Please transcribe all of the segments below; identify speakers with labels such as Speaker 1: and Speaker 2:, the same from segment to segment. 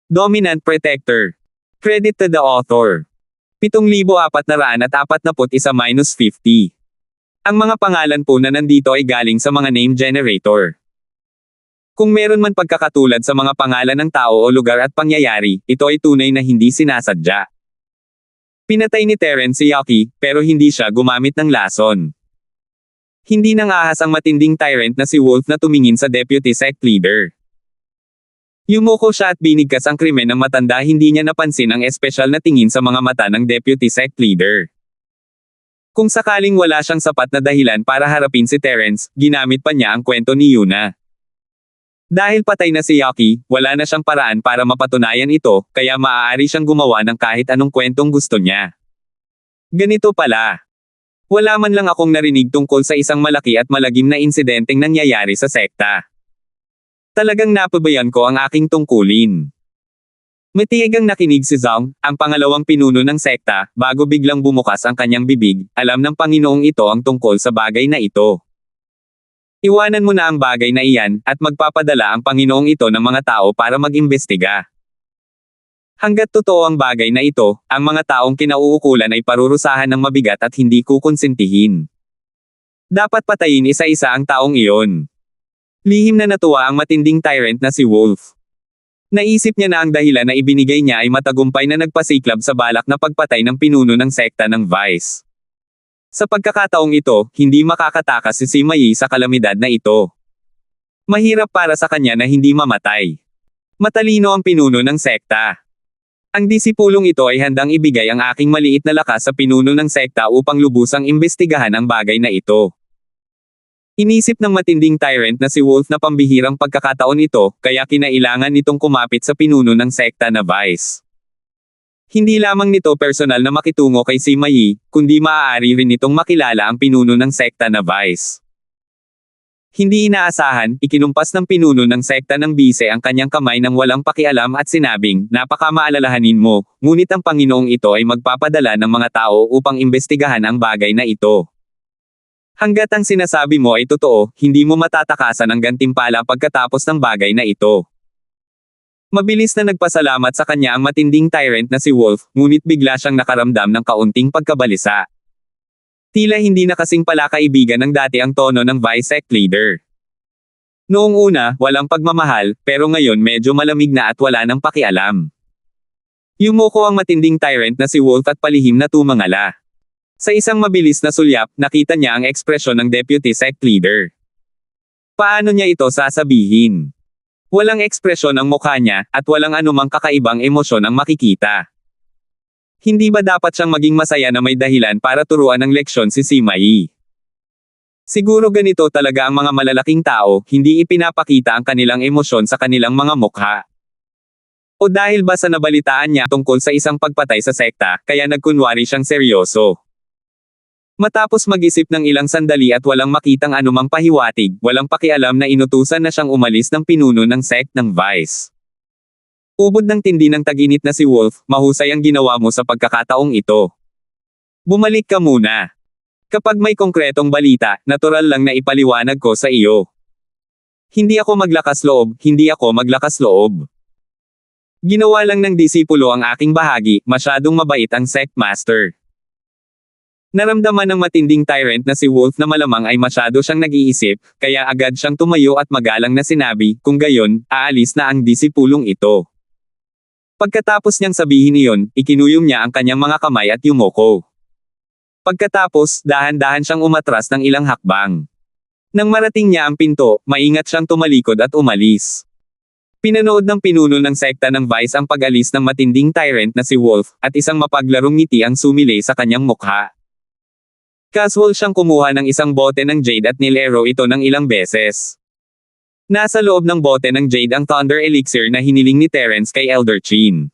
Speaker 1: Dominant Protector. Credit to the author. 7,441-50. Ang mga pangalan po na nandito ay galing sa mga name generator. Kung meron man pagkakatulad sa mga pangalan ng tao o lugar at pangyayari, ito ay tunay na hindi sinasadya. Pinatay ni Terence si Yaki, pero hindi siya gumamit ng lason. Hindi nang ahas ang matinding tyrant na si Wolf na tumingin sa deputy sect leader. Yumuko siya at binigkas ang krimen ng matanda, hindi niya napansin ang espesyal na tingin sa mga mata ng deputy sect leader. Kung sakaling wala siyang sapat na dahilan para harapin si Terence, ginamit pa niya ang kwento ni Yuna. Dahil patay na si Yaki, wala na siyang paraan para mapatunayan ito, kaya maaari siyang gumawa ng kahit anong kwentong gusto niya. Ganito pala. Wala man lang akong narinig tungkol sa isang malaki at malagim na insidenteng nangyayari sa sekta. Talagang napabayan ko ang aking tungkulin. Matiyagang nakinig si Zhang, ang pangalawang pinuno ng sekta, bago biglang bumukas ang kanyang bibig. Alam ng Panginoong ito ang tungkol sa bagay na ito. Iwanan mo na ang bagay na iyan, at magpapadala ang Panginoong ito ng mga tao para mag-imbestiga. Hanggat totoo ang bagay na ito, ang mga taong kinauukulan ay parurusahan ng mabigat at hindi kukonsintihin. Dapat patayin isa-isa ang taong iyon. Lihim na natuwa ang matinding tyrant na si Wolf. Naisip niya na ang dahilan na ibinigay niya ay matagumpay na nagpasiklab sa balak na pagpatay ng pinuno ng sekta ng Vice. Sa pagkakataong ito, hindi makakatakas si Sima Yi sa kalamidad na ito. Mahirap para sa kanya na hindi mamatay. Matalino ang pinuno ng sekta. Ang disipulong ito ay handang ibigay ang aking maliit na lakas sa pinuno ng sekta upang lubusang imbestigahan ang bagay na ito. Inisip ng matinding tyrant na si Wolf na pambihirang pagkakataon ito, kaya kinailangan nitong kumapit sa pinuno ng sekta na Vice. Hindi lamang nito personal na makitungo kay Sima Yi, kundi maaari rin nitong makilala ang pinuno ng sekta na Vice. Hindi inaasahan, ikinumpas ng pinuno ng sekta ng Bise ang kanyang kamay nang walang pakialam at sinabing, "Napakamaalalahanin mo, ngunit ang Panginoong ito ay magpapadala ng mga tao upang imbestigahan ang bagay na ito. Hanggat ang sinasabi mo ay totoo, hindi mo matatakasan ang gantimpala pagkatapos ng bagay na ito." Mabilis na nagpasalamat sa kanya ang matinding tyrant na si Wolf, ngunit bigla siyang nakaramdam ng kaunting pagkabalisa. Tila hindi na kasing pala kaibigan ng dati ang tono ng Vice Sect Leader. Noong una, walang pagmamahal, pero ngayon medyo malamig na at wala nang pakialam. Yumuko ang matinding tyrant na si Wolf at palihim na tumangala. Sa isang mabilis na sulyap, nakita niya ang ekspresyon ng Deputy Sect Leader. Paano niya ito sasabihin? Walang ekspresyon ang mukha niya, at walang anumang kakaibang emosyon ang makikita. Hindi ba dapat siyang maging masaya na may dahilan para turuan ng leksyon si Sima Yi? Siguro ganito talaga ang mga malalaking tao, hindi ipinapakita ang kanilang emosyon sa kanilang mga mukha. O dahil ba sa nabalitaan niya tungkol sa isang pagpatay sa sekta, kaya nagkunwari siyang seryoso. Matapos mag-isip ng ilang sandali at walang makitang anumang pahiwatig, walang pakialam na inutusan na siyang umalis ng pinuno ng sect ng Vice. Ubod ng tindi ng taginit na si Wolf, mahusay ang ginawa mo sa pagkakataong ito. Bumalik ka muna. Kapag may konkretong balita, natural lang na ipaliwanag ko sa iyo. Hindi ako maglakas loob, hindi ako maglakas loob. Ginawa lang ng disipulo ang aking bahagi, masyadong mabait ang sect master. Naramdaman ng matinding tyrant na si Wolf na malamang ay masyado siyang nag-iisip, kaya agad siyang tumayo at magalang na sinabi, kung gayon, aalis na ang disipulong ito. Pagkatapos niyang sabihin iyon, ikinuyom niya ang kanyang mga kamay at yumuko. Pagkatapos, dahan-dahan siyang umatras ng ilang hakbang. Nang marating niya ang pinto, maingat siyang tumalikod at umalis. Pinanood ng pinuno ng sekta ng Vice ang pag-alis ng matinding tyrant na si Wolf, at isang mapaglarong ngiti ang sumilay sa kanyang mukha. Casual siyang kumuha ng isang bote ng jade at nilero ito ng ilang beses. Nasa loob ng bote ng jade ang Thunder Elixir na hiniling ni Terence kay Elder Chin.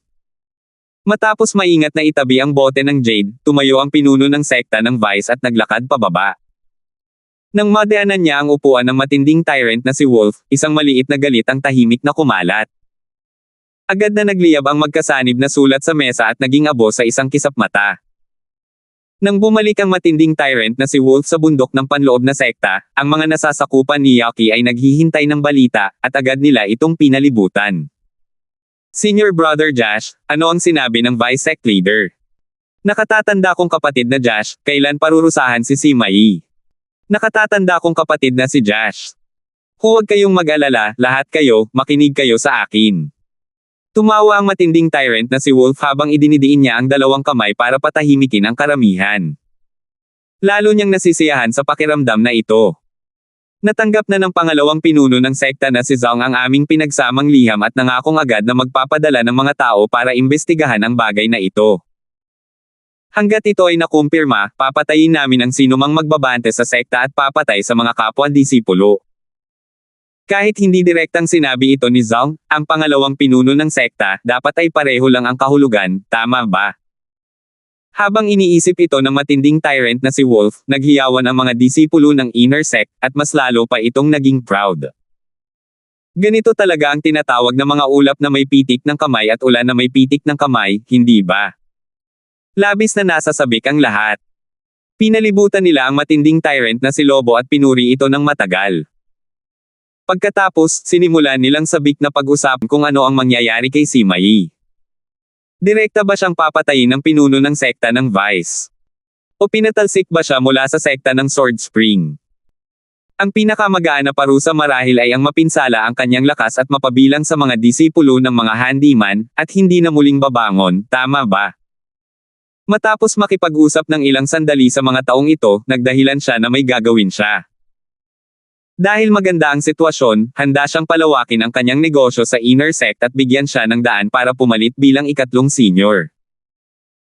Speaker 1: Matapos maingat na itabi ang bote ng jade, tumayo ang pinuno ng sekta ng Vice at naglakad pababa. Nang madaanan niya ang upuan ng matinding tyrant na si Wolf, isang maliit na galit ang tahimik na kumalat. Agad na nagliyab ang magkasanib na sulat sa mesa at naging abo sa isang kisap mata. Nang bumalik ang matinding tyrant na si Wolf sa bundok ng panloob na sekta, ang mga nasasakupan ni Yaki ay naghihintay ng balita, at agad nila itong pinalibutan. Senior Brother Josh, ano ang sinabi ng Vice Sec Leader? Nakatatanda kong kapatid na Josh, kailan parurusahan si Simai? Nakatatanda kong kapatid na si Josh. Huwag kayong mag-alala, lahat kayo, makinig kayo sa akin. Tumawa ang matinding tyrant na si Wolf habang idinidiin niya ang dalawang kamay para patahimikin ang karamihan. Lalo niyang nasisiyahan sa pakiramdam na ito. Natanggap na ng pangalawang pinuno ng sekta na si Zhang ang aming pinagsamang liham at nangakong agad na magpapadala ng mga tao para imbestigahan ang bagay na ito. Hanggat ito ay nakumpirma, papatayin namin ang sinumang magbabante sa sekta at papatay sa mga kapwa-disipulo. Kahit hindi direktang sinabi ito ni Zhang, ang pangalawang pinuno ng sekta, dapat ay pareho lang ang kahulugan, tama ba? Habang iniisip ito ng matinding tyrant na si Wolf, naghiyawan ang mga disipulo ng inner sect, at mas lalo pa itong naging proud. Ganito talaga ang tinatawag na mga ulap na may pitik ng kamay at ulan na may pitik ng kamay, hindi ba? Labis na nasasabik ang lahat. Pinalibutan nila ang matinding tyrant na si Lobo at pinuri ito ng matagal. Pagkatapos, sinimulan nilang sabik na pag-usapan kung ano ang mangyayari kay Simai. Direkta ba siyang papatayin ng pinuno ng sekta ng Vice? O pinatalsik ba siya mula sa sekta ng Sword Spring? Ang pinakamagaan na parusa marahil ay ang mapinsala ang kanyang lakas at mapabilang sa mga disipulo ng mga handyman, at hindi na muling babangon, tama ba? Matapos makipag-usap ng ilang sandali sa mga taong ito, nagdahilan siya na may gagawin siya. Dahil maganda ang sitwasyon, handa siyang palawakin ang kanyang negosyo sa inner sect at bigyan siya ng daan para pumalit bilang ikatlong senior.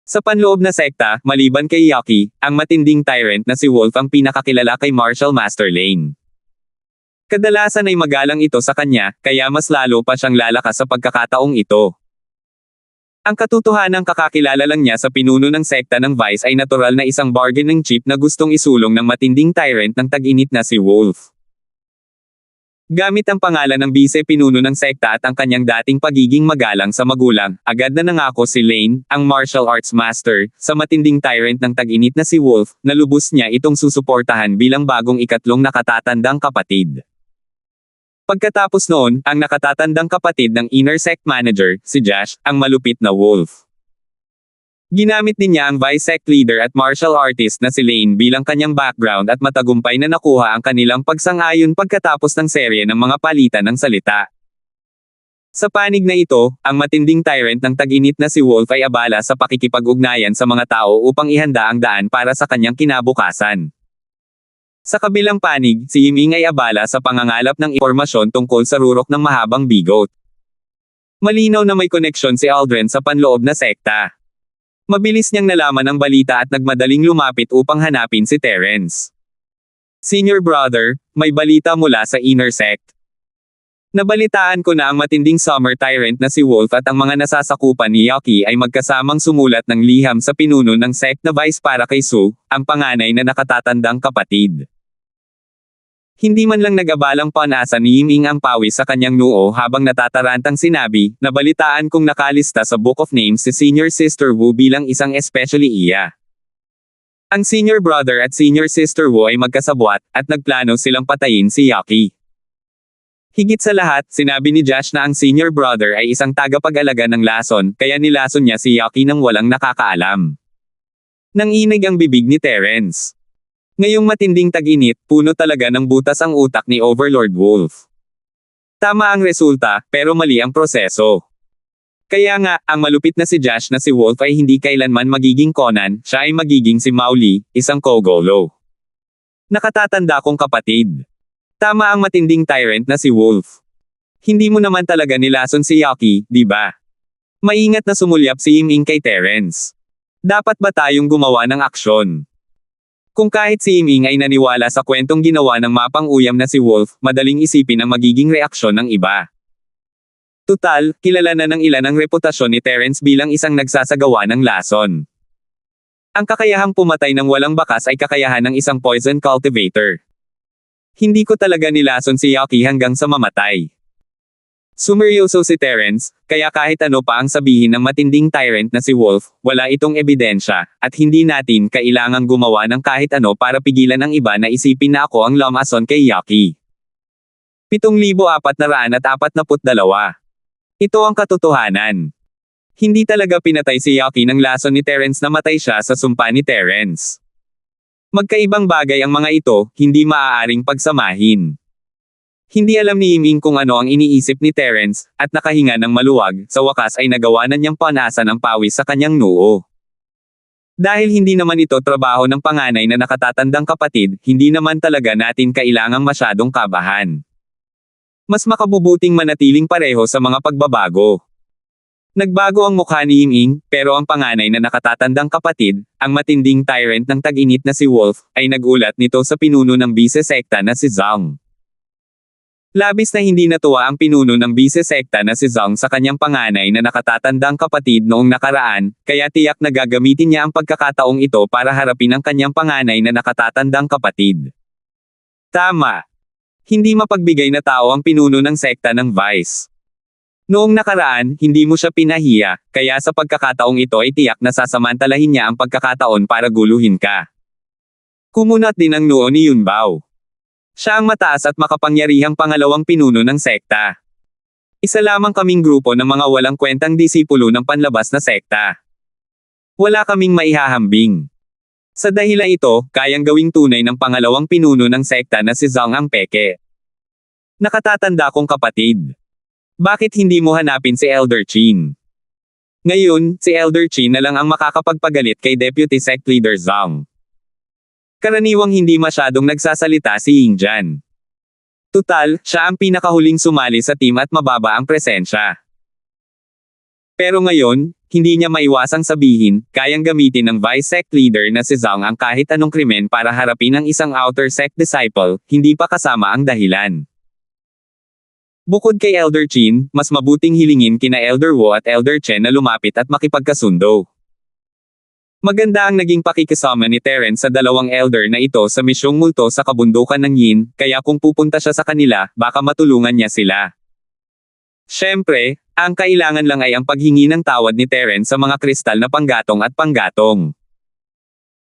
Speaker 1: Sa panloob na sekta, maliban kay Yaki, ang matinding tyrant na si Wolf ang pinakakilala kay Marshall Master Lane. Kadalasan ay magalang ito sa kanya, kaya mas lalo pa siyang lalakas sa pagkakataong ito. Ang katotohanang kakakilala lang niya sa pinuno ng sekta ng Vice ay natural na isang bargaining chip na gustong isulong ng matinding tyrant ng tag-init na si Wolf. Gamit ang pangalan ng bise-pinuno ng sekta at ang kanyang dating pagiging magalang sa magulang, agad na nangako si Lane, ang martial arts master, sa matinding tyrant ng tag-init na si Wolf, na lubos niya itong susuportahan bilang bagong ikatlong nakatatandang kapatid. Pagkatapos noon, ang nakatatandang kapatid ng inner sect manager, si Josh, ang malupit na Wolf. Ginamit din niya ang Vice Sect Leader at martial artist na si Lane bilang kanyang background at matagumpay na nakuha ang kanilang pagsang-ayon pagkatapos ng serye ng mga palitan ng salita. Sa panig na ito, ang matinding tyrant ng tag-init na si Wolf ay abala sa pakikipag-ugnayan sa mga tao upang ihanda ang daan para sa kanyang kinabukasan. Sa kabilang panig, si Yiming ay abala sa pangangalap ng impormasyon tungkol sa rurok ng mahabang bigot. Malinaw na may koneksyon si Aldrin sa panloob na sekta. Mabilis niyang nalaman ang balita at nagmadaling lumapit upang hanapin si Terence. Senior brother, may balita mula sa inner sect. Nabalitaan ko na ang matinding summer tyrant na si Wolf at ang mga nasasakupan ni Yaki ay magkasamang sumulat ng liham sa pinuno ng sect na Vice para kay Su, ang panganay na nakatatandang kapatid. Hindi man lang nag-abalang panasa ni Yiming ang pawis sa kanyang noo habang natatarantang sinabi, nabalitaan kong nakalista sa Book of Names si Senior Sister Wu bilang isang especially iya. Ang Senior Brother at Senior Sister Wu ay magkasabwat, at nagplano silang patayin si Yaki. Higit sa lahat, sinabi ni Josh na ang Senior Brother ay isang tagapag-alaga ng lason, kaya nilason niya si Yaki nang walang nakakaalam. Nanginig ang bibig ni Terence. Ngayong matinding tag-init, puno talaga ng butas ang utak ni Overlord Wolf. Tama ang resulta, pero mali ang proseso. Kaya nga, ang malupit na si Josh na si Wolf ay hindi kailanman magiging Conan, siya ay magiging si Mao Lee, isang Kogolo. Nakatatanda kong kapatid. Tama ang matinding tyrant na si Wolf. Hindi mo naman talaga nilason si Yaki, di ba? Maingat na sumulyap si Yiming kay Terence. Dapat ba tayong gumawa ng aksyon? Kung kahit si Yiming ay naniwala sa kwentong ginawa ng mapang-uyam na si Wolf, madaling isipin ang magiging reaksyon ng iba. Tutal, kilala na ng ilan ang reputasyon ni Terence bilang isang nagsasagawa ng lason. Ang kakayahang pumatay ng walang bakas ay kakayahan ng isang poison cultivator. Hindi ko talaga nilason si Yaki hanggang sa mamatay. Sumeryoso si Terence, kaya kahit ano pa ang sabihin ng matinding tyrant na si Wolf, wala itong ebidensya, at hindi natin kailangang gumawa ng kahit ano para pigilan ang iba na isipin na ako ang lumason kay Yaki. 7,442 Ito ang katotohanan. Hindi talaga pinatay si Yaki ng lason ni Terence, na matay siya sa sumpa ni Terence. Magkaibang bagay ang mga ito, hindi maaaring pagsamahin. Hindi alam ni Yiming kung ano ang iniisip ni Terence, at nakahinga ng maluwag, sa wakas ay nagawa na niyang panasan ang pawis sa kanyang noo. Dahil hindi naman ito trabaho ng panganay na nakatatandang kapatid, hindi naman talaga natin kailangang masyadong kabahan. Mas makabubuting manatiling pareho sa mga pagbabago. Nagbago ang mukha ni Yiming, pero ang panganay na nakatatandang kapatid, ang matinding tyrant ng tag-init na si Wolf, ay nagulat nito sa pinuno ng bise-sekta na si Zhang. Labis na hindi natuwa ang pinuno ng bise-sekta na si Zhang sa kanyang panganay na nakatatandang kapatid noong nakaraan, kaya tiyak na gagamitin niya ang pagkakataong ito para harapin ang kanyang panganay na nakatatandang kapatid. Tama. Hindi mapagbigay na tao ang pinuno ng sekta ng Vice. Noong nakaraan, hindi mo siya pinahiya, kaya sa pagkakataong ito ay tiyak na sasamantalahin niya ang pagkakataon para guluhin ka. Kumunat din ang noo ni Yunbao. Siya ang mataas at makapangyarihang pangalawang pinuno ng sekta. Isa lamang kaming grupo ng mga walang kwentang disipulo ng panlabas na sekta. Wala kaming maihahambing. Sa dahilan ito, kayang gawing tunay ng pangalawang pinuno ng sekta na si Zhang ang peke. Nakatatanda kong kapatid. Bakit hindi mo hanapin si Elder Qin? Ngayon, si Elder Qin na lang ang makakapagpagalit kay Deputy Sect Leader Zhang. Karaniwang hindi masyadong nagsasalita si Yingjian. Tutal, siya ang pinakahuling sumali sa team at mababa ang presensya. Pero ngayon, hindi niya maiwasang sabihin, kayang gamitin ng Vice Sect Leader na si Zhang ang kahit anong krimen para harapin ang isang Outer Sect disciple, hindi pa kasama ang dahilan. Bukod kay Elder Qin, mas mabuting hilingin kina Elder Wu at Elder Chen na lumapit at makipagkasundo. Maganda ang naging pakikisama ni Terence sa dalawang elder na ito sa misyong multo sa kabundukan ng Yin, kaya kung pupunta siya sa kanila, baka matulungan niya sila. Siyempre, ang kailangan lang ay ang paghingi ng tawad ni Terence sa mga kristal na panggatong at panggatong.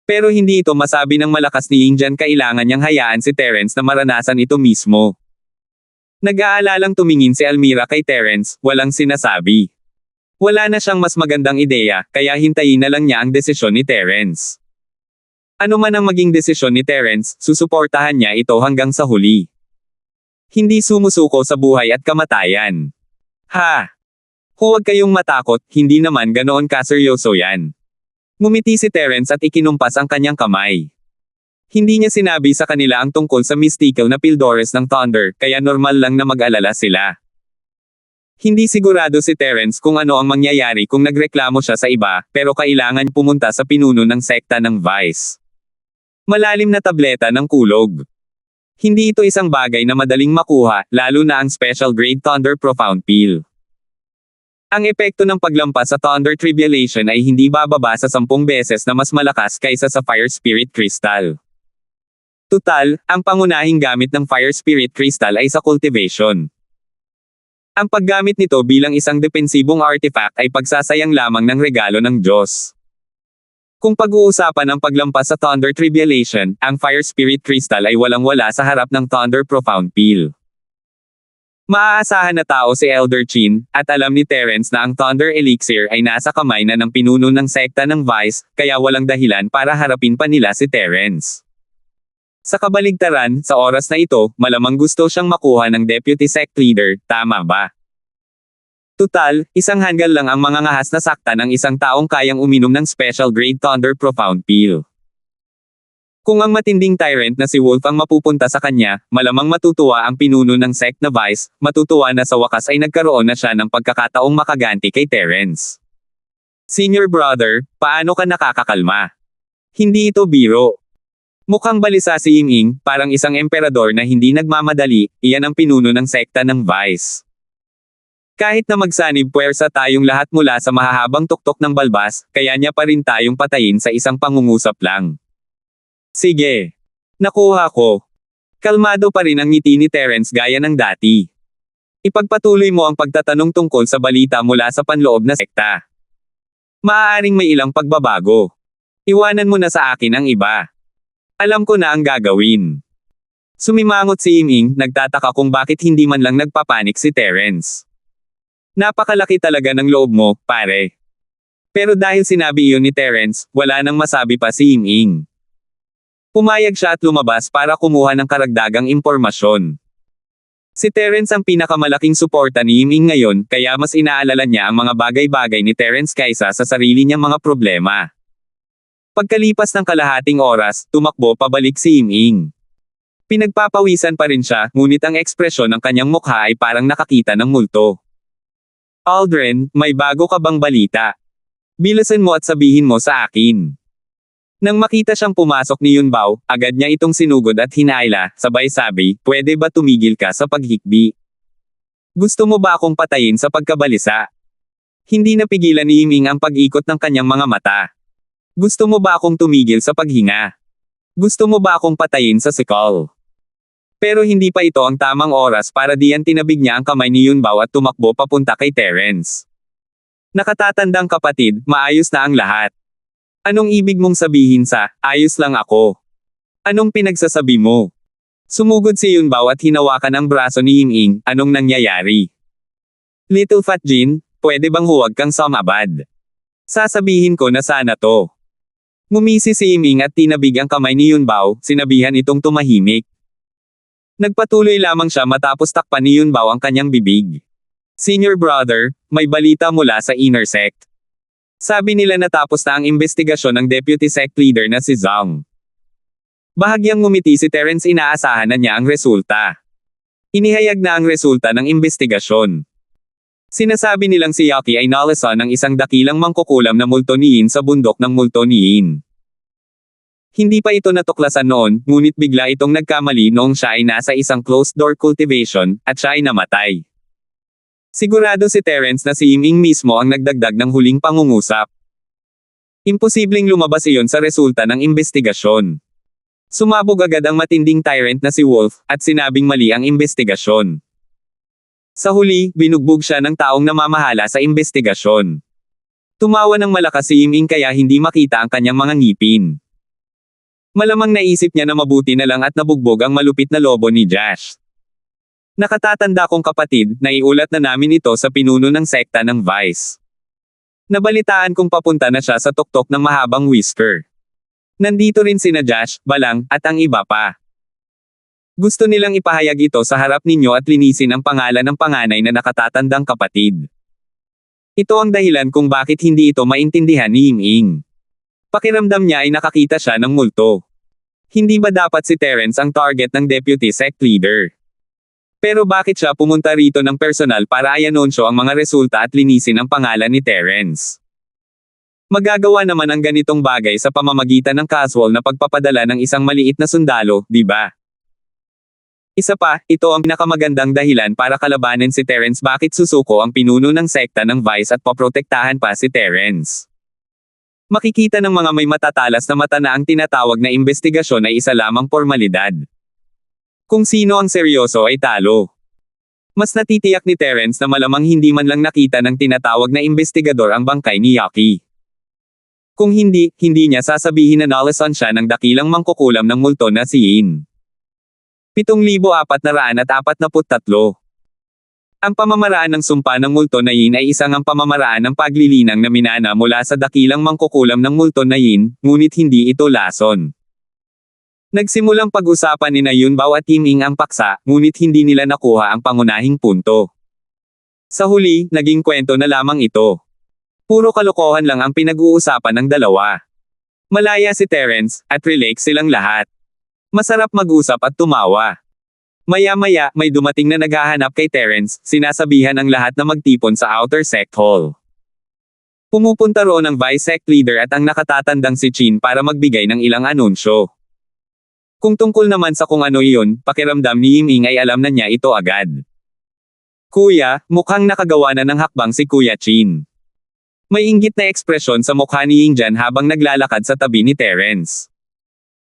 Speaker 1: Pero hindi ito masabi ng malakas ni Yingjian, kailangan niyang hayaan si Terence na maranasan ito mismo. Nag-aalalang tumingin si Almira kay Terence, walang sinasabi. Wala na siyang mas magandang ideya, kaya hintayin na lang niya ang desisyon ni Terence. Ano man ang maging desisyon ni Terence, susuportahan niya ito hanggang sa huli. Hindi sumusuko sa buhay at kamatayan. Ha! Huwag kayong matakot, hindi naman ganoon kaseryoso yan. Ngumiti si Terence at ikinumpas ang kanyang kamay. Hindi niya sinabi sa kanila ang tungkol sa mystical na Pildores ng Thunder, kaya normal lang na mag-alala sila. Hindi sigurado si Terence kung ano ang mangyayari kung nagreklamo siya sa iba, pero kailangan pumunta sa pinuno ng sekta ng Vice. Malalim na tableta ng kulog. Hindi ito isang bagay na madaling makuha, lalo na ang Special Grade Thunder Profound Peel. Ang epekto ng paglampas sa Thunder Tribulation ay hindi bababa sa 10 beses na mas malakas kaysa sa Fire Spirit Crystal. Tutal, ang pangunahing gamit ng Fire Spirit Crystal ay sa cultivation. Ang paggamit nito bilang isang depensibong artifact ay pagsasayang lamang ng regalo ng Diyos. Kung pag-uusapan ang paglampas sa Thunder Tribulation, ang Fire Spirit Crystal ay walang-wala sa harap ng Thunder Profound Peel. Maaasahan na tao si Elder Qin, at alam ni Terence na ang Thunder Elixir ay nasa kamay na ng pinuno ng sekta ng Vice, kaya walang dahilan para harapin pa nila si Terence. Sa kabaligtaran, sa oras na ito, malamang gusto siyang makuha ng Deputy Sect Leader, tama ba? Tutal, isang hanggal lang ang mga ngahas na sakta ng isang taong kayang uminom ng Special Grade Thunder Profound Peel. Kung ang matinding tyrant na si Wolf ang mapupunta sa kanya, malamang matutuwa ang pinuno ng sect na Vice, matutuwa na sa wakas ay nagkaroon na siya ng pagkakataong makaganti kay Terence. Senior brother, paano ka nakakakalma? Hindi ito biro. Mukhang balisa si Yiming, parang isang emperador na hindi nagmamadali, iyan ang pinuno ng sekta ng Vice. Kahit na magsanib puwersa tayong lahat mula sa mahahabang tuktok ng balbas, kaya niya pa rin tayong patayin sa isang pangungusap lang. Sige. Nakuha ko. Kalmado pa rin ang ngiti ni Terence gaya ng dati. Ipagpatuloy mo ang pagtatanong tungkol sa balita mula sa panloob na sekta. Maaaring may ilang pagbabago. Iwanan mo na sa akin ang iba. Alam ko na ang gagawin. Sumimangot si Yiming, nagtataka kung bakit hindi man lang nagpapanik si Terence. Napakalaki talaga ng loob mo, pare. Pero dahil sinabi iyon ni Terence, wala nang masabi pa si Ying. Pumayag siya at lumabas para kumuha ng karagdagang impormasyon. Si Terence ang pinakamalaking suporta ni Ying ngayon, kaya mas inaalala niya ang mga bagay-bagay ni Terence kaysa sa sarili niyang mga problema. Pagkalipas ng kalahating oras, tumakbo pabalik si Ying. Pinagpapawisan pa rin siya, ngunit ang ekspresyon ng kanyang mukha ay parang nakakita ng multo. Aldrin, may bago ka bang balita? Bilasan mo at sabihin mo sa akin. Nang makita siyang pumasok ni Yunbao, agad niya itong sinugod at hinaila, sabay sabi, pwede ba tumigil ka sa paghikbi? Gusto mo ba akong patayin sa pagkabalisa? Hindi napigilan ni Yiming ang pag-ikot ng kanyang mga mata. Gusto mo ba akong tumigil sa paghinga? Gusto mo ba akong patayin sa sikal? Pero hindi pa ito ang tamang oras para diyan tinabig niya ang kamay ni Yunbao at tumakbo papunta kay Terence. Nakatatandang kapatid, maayos na ang lahat. Anong ibig mong sabihin sa, ayos lang ako? Anong pinagsasabi mo? Sumugod si Yunbao at hinawakan ang braso ni Ying, anong nangyayari? Little Fat Jin, pwede bang huwag kang sumabad? Sasabihin ko na sana to. Ngumisi si Ying at tinabig ang kamay ni Yunbao, sinabihan itong tumahimik. Nagpatuloy lamang siya matapos takpan ni Yunbao ang kanyang bibig. Senior brother, may balita mula sa inner sect. Sabi nila natapos na ang investigasyon ng deputy sect leader na si Zhang. Bahagyang ngumiti si Terence, inaasahan na niya ang resulta. Inihayag na ang resulta ng investigasyon. Sinasabi nilang si Yaki ay nalasan ng isang dakilang mangkukulam na multo ni Yin sa bundok ng multo ni Yin. Hindi pa ito natuklasan noon, ngunit bigla itong nagkamali noong siya ay nasa isang closed-door cultivation, at siya ay namatay. Sigurado si Terence na si Ying mismo ang nagdagdag ng huling pangungusap. Imposibleng lumabas iyon sa resulta ng investigasyon. Sumabog agad ang matinding tyrant na si Wolf, at sinabing mali ang investigasyon. Sa huli, binugbog siya ng taong namamahala sa investigasyon. Tumawa ng malakas si Ying kaya hindi makita ang kanyang mga ngipin. Malamang naisip niya na mabuti na lang at nabugbog ang malupit na lobo ni Josh. Nakatatanda kong kapatid, naiulat na namin ito sa pinuno ng sekta ng Vice. Nabalitaan kong papunta na siya sa tuktok ng mahabang whisker. Nandito rin sina Josh, Balang, at ang iba pa. Gusto nilang ipahayag ito sa harap ninyo at linisin ang pangalan ng panganay na nakatatandang kapatid. Ito ang dahilan kung bakit hindi ito maintindihan ni Ying. Pakiramdam niya ay nakakita siya ng multo. Hindi ba dapat si Terence ang target ng deputy sect leader? Pero bakit siya pumunta rito ng personal para i-anunsyo ang mga resulta at linisin ang pangalan ni Terence? Magagawa naman ang ganitong bagay sa pamamagitan ng casual na pagpapadala ng isang maliit na sundalo, di ba? Isa pa, ito ang pinakamagandang dahilan para kalabanin si Terence bakit susuko ang pinuno ng sekta ng Vice at poprotektahan pa si Terence. Makikita ng mga may matatalas na mata na ang tinatawag na investigasyon ay isa lamang formalidad. Kung sino ang seryoso ay talo. Mas natitiyak ni Terence na malamang hindi man lang nakita ng tinatawag na investigador ang bangkay ni Yaki. Kung hindi, hindi niya sasabihin na nalasan siya ng dakilang mangkukulam ng multo na si Yin. 7,443. Ang pamamaraan ng sumpa ng multo na Yin ay isang ang pamamaraan ng paglilinang na minana mula sa dakilang mangkukulam ng multo na Yin, ngunit hindi ito lason. Nagsimulang pag-usapan ni Yunbao at Ying ang paksa, ngunit hindi nila nakuha ang pangunahing punto. Sa huli, naging kwento na lamang ito. Puro kalokohan lang ang pinag-uusapan ng dalawa. Malaya si Terence, at relax silang lahat. Masarap mag-usap at tumawa. Maya-maya, may dumating na naghahanap kay Terence, sinasabihan ang lahat na magtipon sa outer sect hall. Pumupunta roon ang vice sect leader at ang nakatatandang si Chin para magbigay ng ilang anunsyo. Kung tungkol naman sa kung ano iyon, pakiramdam ni Ying ay alam na niya ito agad. Kuya, mukhang nakagawa na ng hakbang si Kuya Chin. May inggit na ekspresyon sa mukha ni Yingjan habang naglalakad sa tabi ni Terence.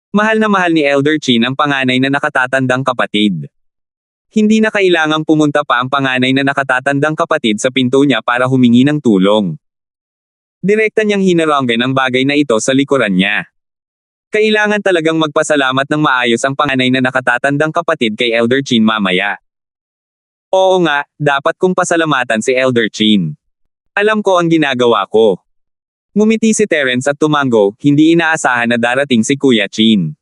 Speaker 1: Mahal na mahal ni Elder Chin ang panganay na nakatatandang kapatid. Hindi na kailangang pumunta pa ang panganay na nakatatandang kapatid sa pinto niya para humingi ng tulong. Direkta niyang hinaranggan ang bagay na ito sa likuran niya. Kailangan talagang magpasalamat ng maayos ang panganay na nakatatandang kapatid kay Elder Chin mamaya. Oo nga, dapat kong pasalamatan si Elder Chin. Alam ko ang ginagawa ko. Ngumiti si Terence at tumango, hindi inaasahan na darating si Kuya Chin.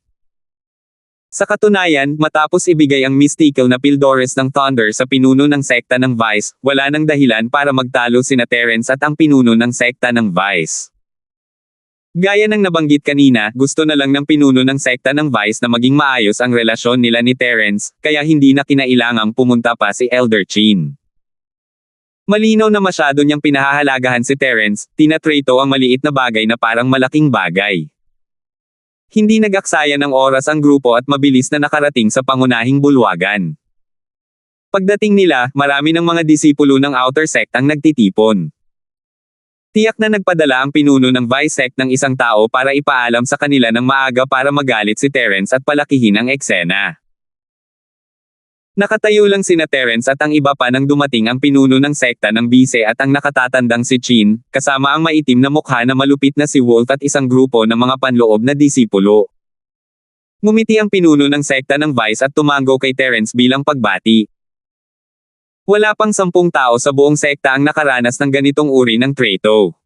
Speaker 1: Sa katunayan, matapos ibigay ang mystical na Pildores ng Thunder sa pinuno ng sekta ng Vice, wala nang dahilan para magtalo sina Terence at ang pinuno ng sekta ng Vice. Gaya ng nabanggit kanina, gusto na lang ng pinuno ng sekta ng Vice na maging maayos ang relasyon nila ni Terence, kaya hindi na kinailangang pumunta pa si Elder Chin. Malinaw na masyado niyang pinahahalagahan si Terence, tinatrato ang maliit na bagay na parang malaking bagay. Hindi nag-aksaya ng oras ang grupo at mabilis na nakarating sa pangunahing bulwagan. Pagdating nila, marami ng mga disipulo ng outer sect ang nagtitipon. Tiyak na nagpadala ang pinuno ng Vice sect ng isang tao para ipaalam sa kanila ng maaga para magalit si Terence at palakihin ang eksena. Nakatayo lang sina Terence at ang iba pa nang dumating ang pinuno ng sekta ng Vice at ang nakatatandang si Chin, kasama ang maitim na mukha na malupit na si Wolf at isang grupo ng mga panloob na disipulo. Ngumiti ang pinuno ng sekta ng Vice at tumango kay Terence bilang pagbati. Wala pang 10 tao sa buong sekta ang nakaranas ng ganitong uri ng trato.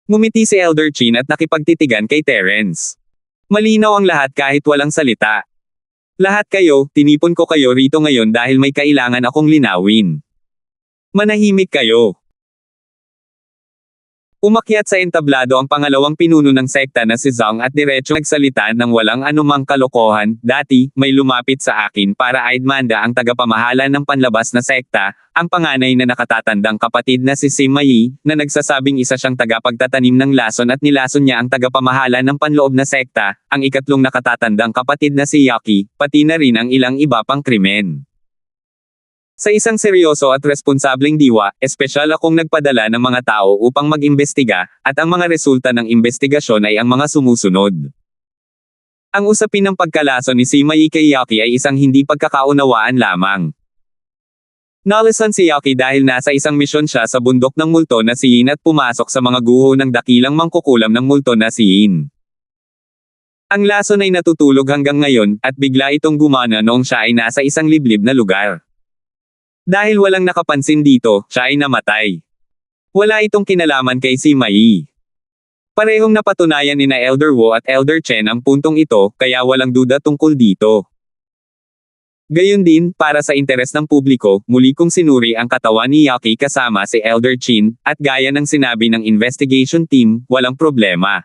Speaker 1: Ngumiti si Elder Chin at nakipagtitigan kay Terence. Malinaw ang lahat kahit walang salita. Lahat kayo, tinipon ko kayo rito ngayon dahil may kailangan akong linawin. Manahimik kayo. Umakyat sa entablado ang pangalawang pinuno ng sekta na si Zhang at diretso nagsalita ng walang anumang kalokohan. Dati, may lumapit sa akin para aidmanda ang tagapamahala ng panlabas na sekta, ang panganay na nakatatandang kapatid na si Sima Yi, na nagsasabing isa siyang tagapagtatanim ng lason at nilason niya ang tagapamahala ng panloob na sekta, ang ikatlong nakatatandang kapatid na si Yaki, pati na rin ang ilang iba pang krimen. Sa isang seryoso at responsableng diwa, espesyal akong nagpadala ng mga tao upang mag-imbestiga, at ang mga resulta ng investigasyon ay ang mga sumusunod. Ang usapin ng pagkalason ni Sima Yi kay Yaki ay isang hindi pagkakaunawaan lamang. Nalason si Yaki dahil nasa isang misyon siya sa bundok ng multo na si Yin at pumasok sa mga guho ng dakilang mangkukulam ng multo na si Yin. Ang lason ay natutulog hanggang ngayon, at bigla itong gumana noong siya ay nasa isang liblib na lugar. Dahil walang nakapansin dito, siya ay namatay. Wala itong kinalaman kay Sima Yi. Parehong napatunayan ni na Elder Wu at Elder Chen ang puntong ito, kaya walang duda tungkol dito. Gayun din, para sa interes ng publiko, muli kong sinuri ang katawan ni Yaki kasama si Elder Chin, at gaya ng sinabi ng investigation team, walang problema.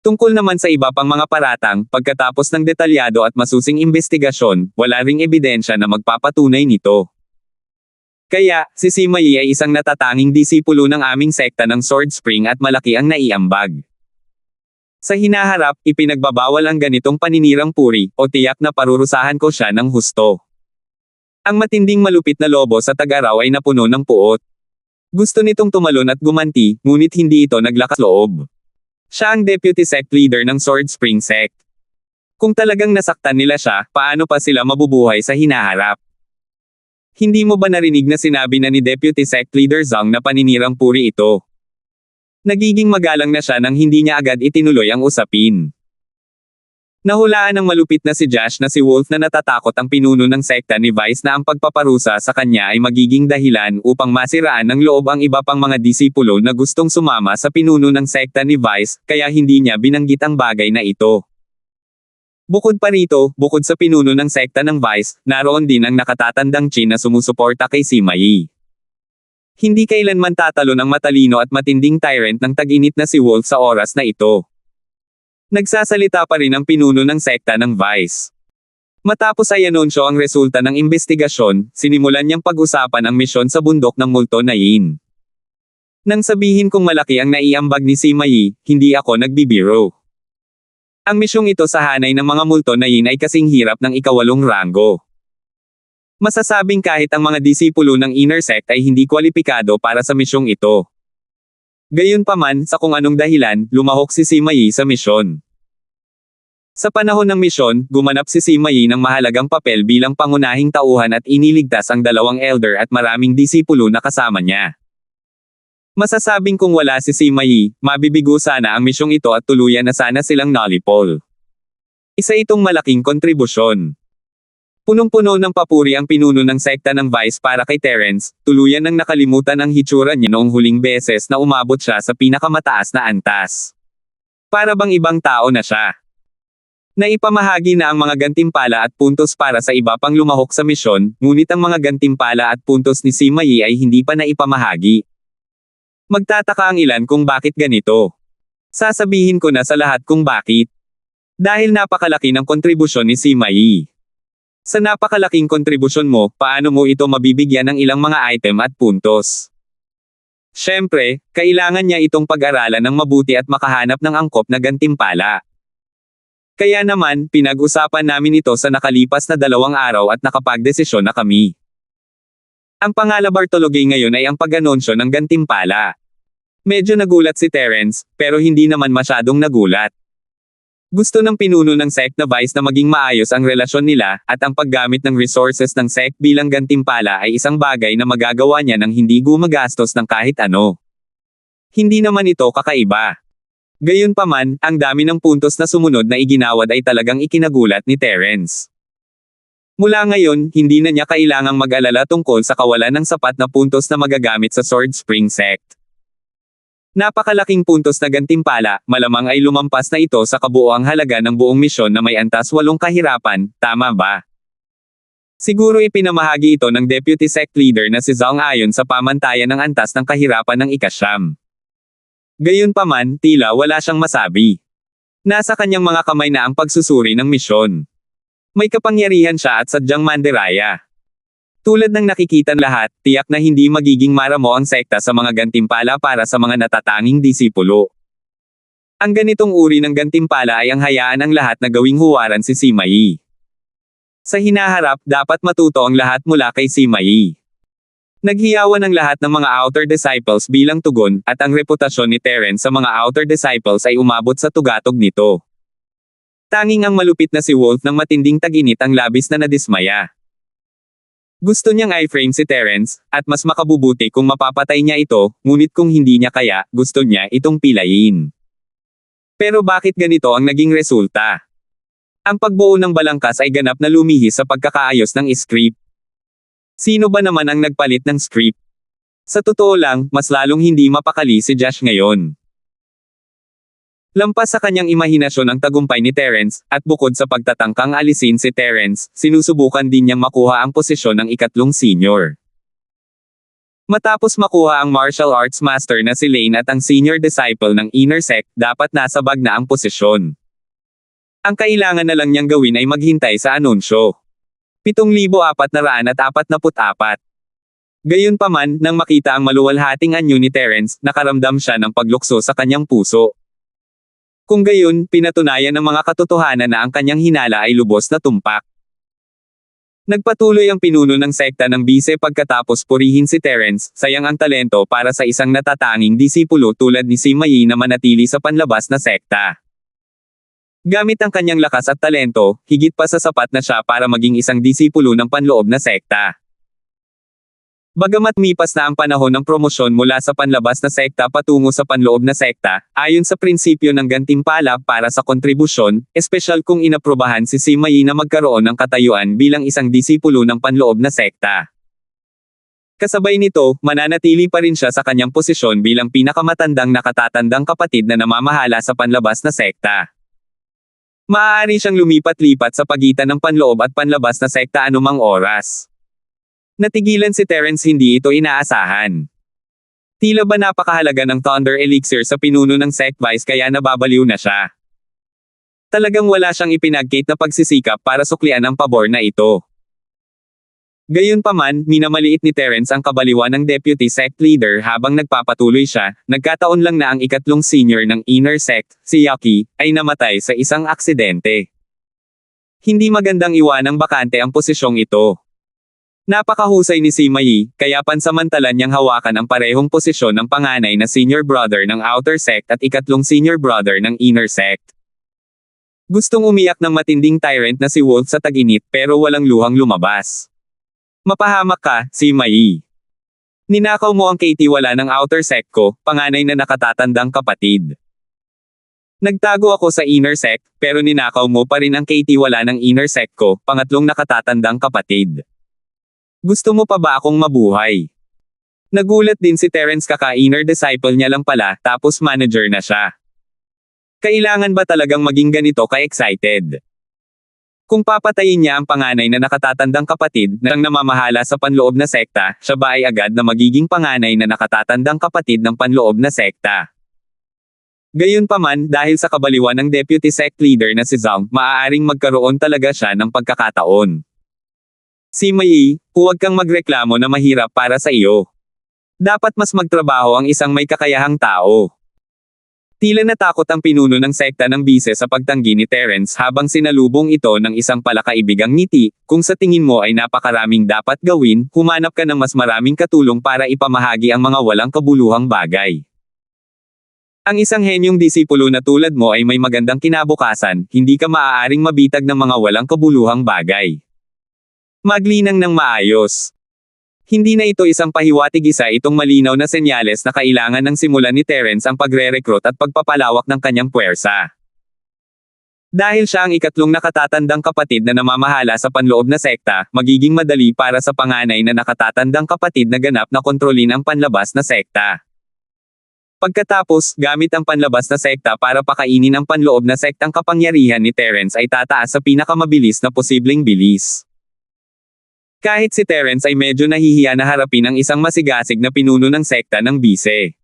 Speaker 1: Tungkol naman sa iba pang mga paratang, pagkatapos ng detalyado at masusing investigasyon, wala ring ebidensya na magpapatunay nito. Kaya, si Sima Yi ay isang natatanging disipulo ng aming sekta ng Sword Spring at malaki ang naiambag. Sa hinaharap, ipinagbabawal ang ganitong paninirang puri, o tiyak na parurusahan ko siya ng husto. Ang matinding malupit na lobo sa Tag-Araw ay napuno ng puot. Gusto nitong tumalon at gumanti, ngunit hindi ito naglakas loob. Siya ang deputy sect leader ng Sword Spring sect. Kung talagang nasaktan nila siya, paano pa sila mabubuhay sa hinaharap? Hindi mo ba narinig na sinabi na ni deputy sect leader Zhang na paninirang puri ito? Nagiging magalang na siya nang hindi niya agad itinuloy ang usapin. Nahulaan ng malupit na si Josh na si Wolf na natatakot ang pinuno ng sekta ni Vice na ang pagpaparusa sa kanya ay magiging dahilan upang masiraan ng loob ang iba pang mga disipulo na gustong sumama sa pinuno ng sekta ni Vice, kaya hindi niya binanggit ang bagay na ito. Bukod pa rito, bukod sa pinuno ng sekta ng Vice, naroon din ang nakatatandang Chin na sumusuporta kay Sima Yi. Hindi kailanman tatalo ng matalino at matinding tyrant ng tag-init na si Wolf sa oras na ito. Nagsasalita pa rin ang pinuno ng sekta ng Vice. Matapos ay anunsyo ang resulta ng investigasyon, sinimulan niyang pag-usapan ang misyon sa bundok ng multo na Yin. Nang sabihin kong malaki ang naiambag ni Sima Yi, hindi ako nagbibiro. Ang misyong ito sa hanay ng mga multo na Yin ay kasing hirap ng ika-8 ranggo. Masasabing kahit ang mga disipulo ng inner sect ay hindi kwalipikado para sa misyong ito. Gayunpaman, sa kung anong dahilan, lumahok si Sima Yi sa misyon. Sa panahon ng misyon, gumanap si Sima Yi ng mahalagang papel bilang pangunahing tauhan at iniligtas ang 2 elder at maraming disipulo na kasama niya. Masasabing kung wala si Sima Yi, mabibigo sana ang misyong ito at tuluyan na sana silang nullipol. Isa itong malaking kontribusyon. Punong-puno ng papuri ang pinuno ng sekta ng Vice para kay Terence, tuluyan nang nakalimutan ang hitsura niya noong huling beses na umabot siya sa pinakamataas na antas. Para bang ibang tao na siya. Naipamahagi na ang mga gantimpala at puntos para sa iba pang lumahok sa misyon, ngunit ang mga gantimpala at puntos ni Sima Yi ay hindi pa naipamahagi. Magtataka ang ilan kung bakit ganito. Sasabihin ko na sa lahat kung bakit. Dahil napakalaki ng kontribusyon ni Sima Yi. Sa napakalaking kontribusyon mo, paano mo ito mabibigyan ng ilang mga item at puntos? Siyempre, kailangan niya itong pag-aralan ng mabuti at makahanap ng angkop na gantimpala. Kaya naman, pinag-usapan namin ito sa nakalipas na 2 araw at nakapagdesisyon na kami. Ang pangalabartologay ngayon ay ang pag-anunsyo ng gantimpala. Medyo nagulat si Terence, pero hindi naman masyadong nagulat. Gusto ng pinuno ng sect na Vice na maging maayos ang relasyon nila, at ang paggamit ng resources ng sect bilang gantimpala ay isang bagay na magagawa niya nang hindi gumagastos ng kahit ano. Hindi naman ito kakaiba. Gayunpaman, ang dami ng puntos na sumunod na iginawad ay talagang ikinagulat ni Terence. Mula ngayon, hindi na niya kailangang mag-alala tungkol sa kawalan ng sapat na puntos na magagamit sa Sword Spring Sect. Napakalaking puntos na gantimpala, malamang ay lumampas na ito sa kabuoang halaga ng buong misyon na may antas 8 kahirapan, tama ba? Siguro ipinamahagi ito ng Deputy Sect Leader na si Zhang ayon sa pamantayan ng antas ng kahirapan ng ika-9. Gayunpaman, tila wala siyang masabi. Nasa kanyang mga kamay na ang pagsusuri ng misyon. May kapangyarihan siya at sadyang mandiraya. Tulad ng nakikita lahat, tiyak na hindi magiging maramo ang sekta sa mga gantimpala para sa mga natatanging disipulo. Ang ganitong uri ng gantimpala ay ang hayaan ang lahat na gawing huwaran si Sima Yi. Sa hinaharap, dapat matuto ang lahat mula kay Sima Yi. Naghiyawan ang lahat ng mga outer disciples bilang tugon, at ang reputasyon ni Terence sa mga outer disciples ay umabot sa tugatog nito. Tanging ang malupit na si Wolf ng matinding tag-init ang labis na nadismaya. Gusto niyang i-frame si Terence, at mas makabubuti kung mapapatay niya ito, ngunit kung hindi niya kaya, gusto niya itong pilayin. Pero bakit ganito ang naging resulta? Ang pagbuo ng balangkas ay ganap na lumihis sa pagkakaayos ng script. Sino ba naman ang nagpalit ng script? Sa totoo lang, mas lalong hindi mapakali si Josh ngayon. Lampas sa kanyang imahinasyon ang tagumpay ni Terence, at bukod sa pagtatangkang alisin si Terence, sinusubukan din niyang makuha ang posisyon ng ikatlong senior. Matapos makuha ang martial arts master na si Lane at ang senior disciple ng Inner Sect, dapat nasa bag na ang posisyon. Ang kailangan na lang niyang gawin ay maghintay sa anunsyo. 7,444. Gayunpaman, nang makita ang maluwalhating anyo ni Terence, nakaramdam siya ng paglukso sa kanyang puso. Kung gayon, pinatunayan ng mga katotohanan na ang kanyang hinala ay lubos na tumpak. Nagpatuloy ang pinuno ng sekta ng bise pagkatapos purihin si Terence, sayang ang talento para sa isang natatanging disipulo tulad ni Sima Yi na manatili sa panlabas na sekta. Gamit ang kanyang lakas at talento, higit pa sa sapat na siya para maging isang disipulo ng panloob na sekta. Bagamat mipas na ang panahon ng promosyon mula sa panlabas na sekta patungo sa panloob na sekta, ayon sa prinsipyo ng gantimpala para sa kontribusyon, espesyal kung inaprobahan si Sima Yi na magkaroon ng katayuan bilang isang disipulo ng panloob na sekta. Kasabay nito, mananatili pa rin siya sa kanyang posisyon bilang pinakamatandang nakatatandang kapatid na namamahala sa panlabas na sekta. Maaari siyang lumipat-lipat sa pagitan ng panloob at panlabas na sekta anumang oras. Natigilan si Terence, hindi ito inaasahan. Tila ba napakahalaga ng Thunder Elixir sa pinuno ng Sect Vice kaya nababaliw na siya. Talagang wala siyang ipinagkait na pagsisikap para suklian ang pabor na ito. Gayunpaman, minamaliit ni Terence ang kabaliwan ng Deputy Sect Leader habang nagpapatuloy siya. Nagkataon lang na ang ikatlong senior ng Inner Sect, si Yaki, ay namatay sa isang aksidente. Hindi magandang iwanang bakante ang posisyong ito. Napakahusay ni Sima Yi, kaya pansamantalan niyang hawakan ang parehong posisyon ng panganay na senior brother ng Outer Sect at ikatlong senior brother ng Inner Sect. Gustong umiyak ng matinding tyrant na si Wolf sa tag-init pero walang luhang lumabas. Mapahamak ka, Sima Yi. Ninakaw mo ang katiwala ng Outer Sect ko, panganay na nakatatandang kapatid. Nagtago ako sa inner sect, pero ninakaw mo pa rin ang katiwala ng inner sect ko, pangatlong nakatatandang kapatid. Gusto mo pa ba akong mabuhay? Nagulat din si Terence, kaka-inner disciple niya lang pala, tapos manager na siya. Kailangan ba talagang maging ganito ka-excited? Kung papatayin niya ang panganay na nakatatandang kapatid na namamahala sa panloob na sekta, siya ba ay agad na magiging panganay na nakatatandang kapatid ng panloob na sekta? Gayunpaman, dahil sa kabaliwan ng deputy sect leader na si Zhang, maaaring magkaroon talaga siya ng pagkakataon. Sima Yi, huwag kang magreklamo na mahirap para sa iyo. Dapat mas magtrabaho ang isang may kakayahang tao. Tila natakot ang pinuno ng sekta ng bise sa pagtanggi ni Terence habang sinalubong ito ng isang palakaibigang ngiti. Kung sa tingin mo ay napakaraming dapat gawin, humanap ka ng mas maraming katulong para ipamahagi ang mga walang kabuluhang bagay. Ang isang henyong disipulo na tulad mo ay may magandang kinabukasan, hindi ka maaaring mabitag ng mga walang kabuluhang bagay. Maglinang ng maayos. Hindi na ito isang pahiwatig, isa itong malinaw na senyales na kailangan ng simulan ni Terence ang pagre-recruit at pagpapalawak ng kanyang puwersa. Dahil siya ang ikatlong nakatatandang kapatid na namamahala sa panloob na sekta, magiging madali para sa panganay na nakatatandang kapatid na ganap na kontrolin ang panlabas na sekta. Pagkatapos, gamit ang panlabas na sekta para pakainin ang panloob na sektang kapangyarihan ni Terence ay tataas sa pinakamabilis na posibleng bilis. Kahit si Terence ay medyo nahihiya na harapin ang isang masigasig na pinuno ng sekta ng bise.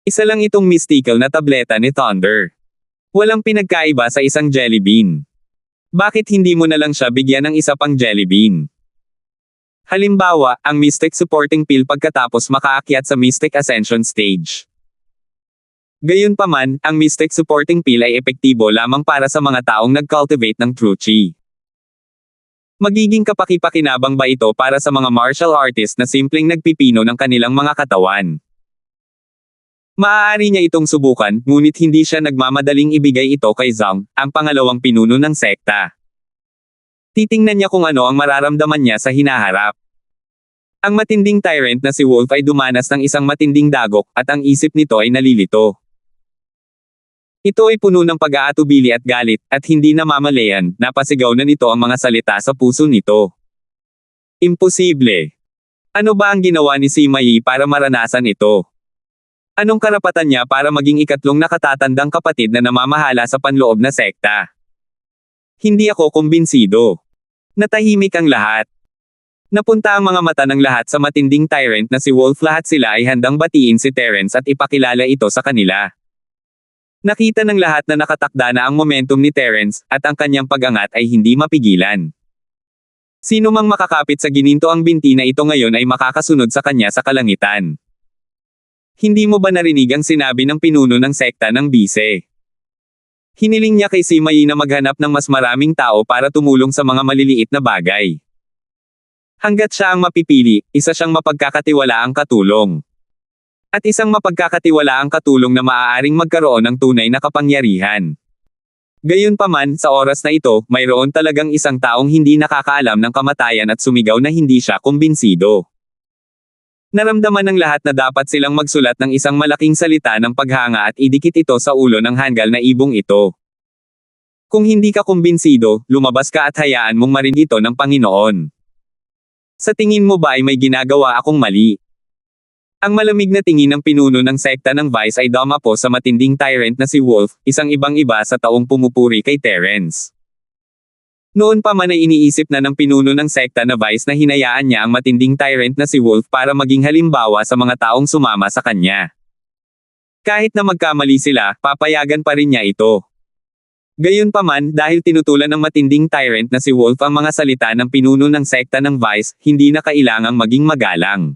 Speaker 1: Isa lang itong mystical na tableta ni Thunder. Walang pinagkaiba sa isang jelly bean. Bakit hindi mo na lang siya bigyan ng isa pang jelly bean? Halimbawa, ang Mystic Supporting Pill pagkatapos makaakyat sa Mystic Ascension Stage. Gayunpaman, ang Mystic Supporting Pill ay epektibo lamang para sa mga taong nag-cultivate ng True Chi. Magiging kapaki-pakinabang ba ito para sa mga martial artist na simpleng nagpipino ng kanilang mga katawan? Maaari niya itong subukan, ngunit hindi siya nagmamadaling ibigay ito kay Zhang, ang pangalawang pinuno ng sekta. Titingnan niya kung ano ang mararamdaman niya sa hinaharap. Ang matinding tyrant na si Wolf ay dumanas ng isang matinding dagok, at ang isip nito ay nalilito. Ito ay puno ng pag-aatubili at galit, at hindi namamalayan, napasigaw na nito ang mga salita sa puso nito. Imposible. Ano ba ang ginawa ni Sima Yi para maranasan ito? Anong karapatan niya para maging ikatlong nakatatandang kapatid na namamahala sa panloob na sekta? Hindi ako kumbinsido. Natahimik ang lahat. Napunta ang mga mata ng lahat sa matinding tyrant na si Wolf. Lahat sila ay handang batiin si Terence at ipakilala ito sa kanila. Nakita ng lahat na nakatakda na ang momentum ni Terence, at ang kanyang pag-angat ay hindi mapigilan. Sino mang makakapit sa ginintoang binti na ito ngayon ay makakasunod sa kanya sa kalangitan. Hindi mo ba narinig ang sinabi ng pinuno ng sekta ng bise? Hiniling niya kay Sima Yi na maghanap ng mas maraming tao para tumulong sa mga maliliit na bagay. Hanggat siya ang mapipili, isa siyang mapagkakatiwalaang katulong. At isang mapagkakatiwalaang katulong na maaaring magkaroon ng tunay na kapangyarihan. Gayunpaman, sa oras na ito, mayroon talagang isang taong hindi nakakaalam ng kamatayan at sumigaw na hindi siya kumbinsido. Naramdaman ng lahat na dapat silang magsulat ng isang malaking salita ng paghanga at idikit ito sa ulo ng hanggal na ibong ito. Kung hindi ka kumbinsido, lumabas ka at hayaan mong marinig ito ng Panginoon. Sa tingin mo ba ay may ginagawa akong mali? Ang malamig na tingin ng pinuno ng sekta ng Vice ay dumapo sa matinding tyrant na si Wolf, isang ibang-iba sa taong pumupuri kay Terence. Noon pa man ay iniisip na ng pinuno ng sekta na Vice na hinayaan niya ang matinding tyrant na si Wolf para maging halimbawa sa mga taong sumama sa kanya. Kahit na magkamali sila, papayagan pa rin niya ito. Gayunpaman, dahil tinutulan ng matinding tyrant na si Wolf ang mga salita ng pinuno ng sekta ng Vice, hindi na kailangang maging magalang.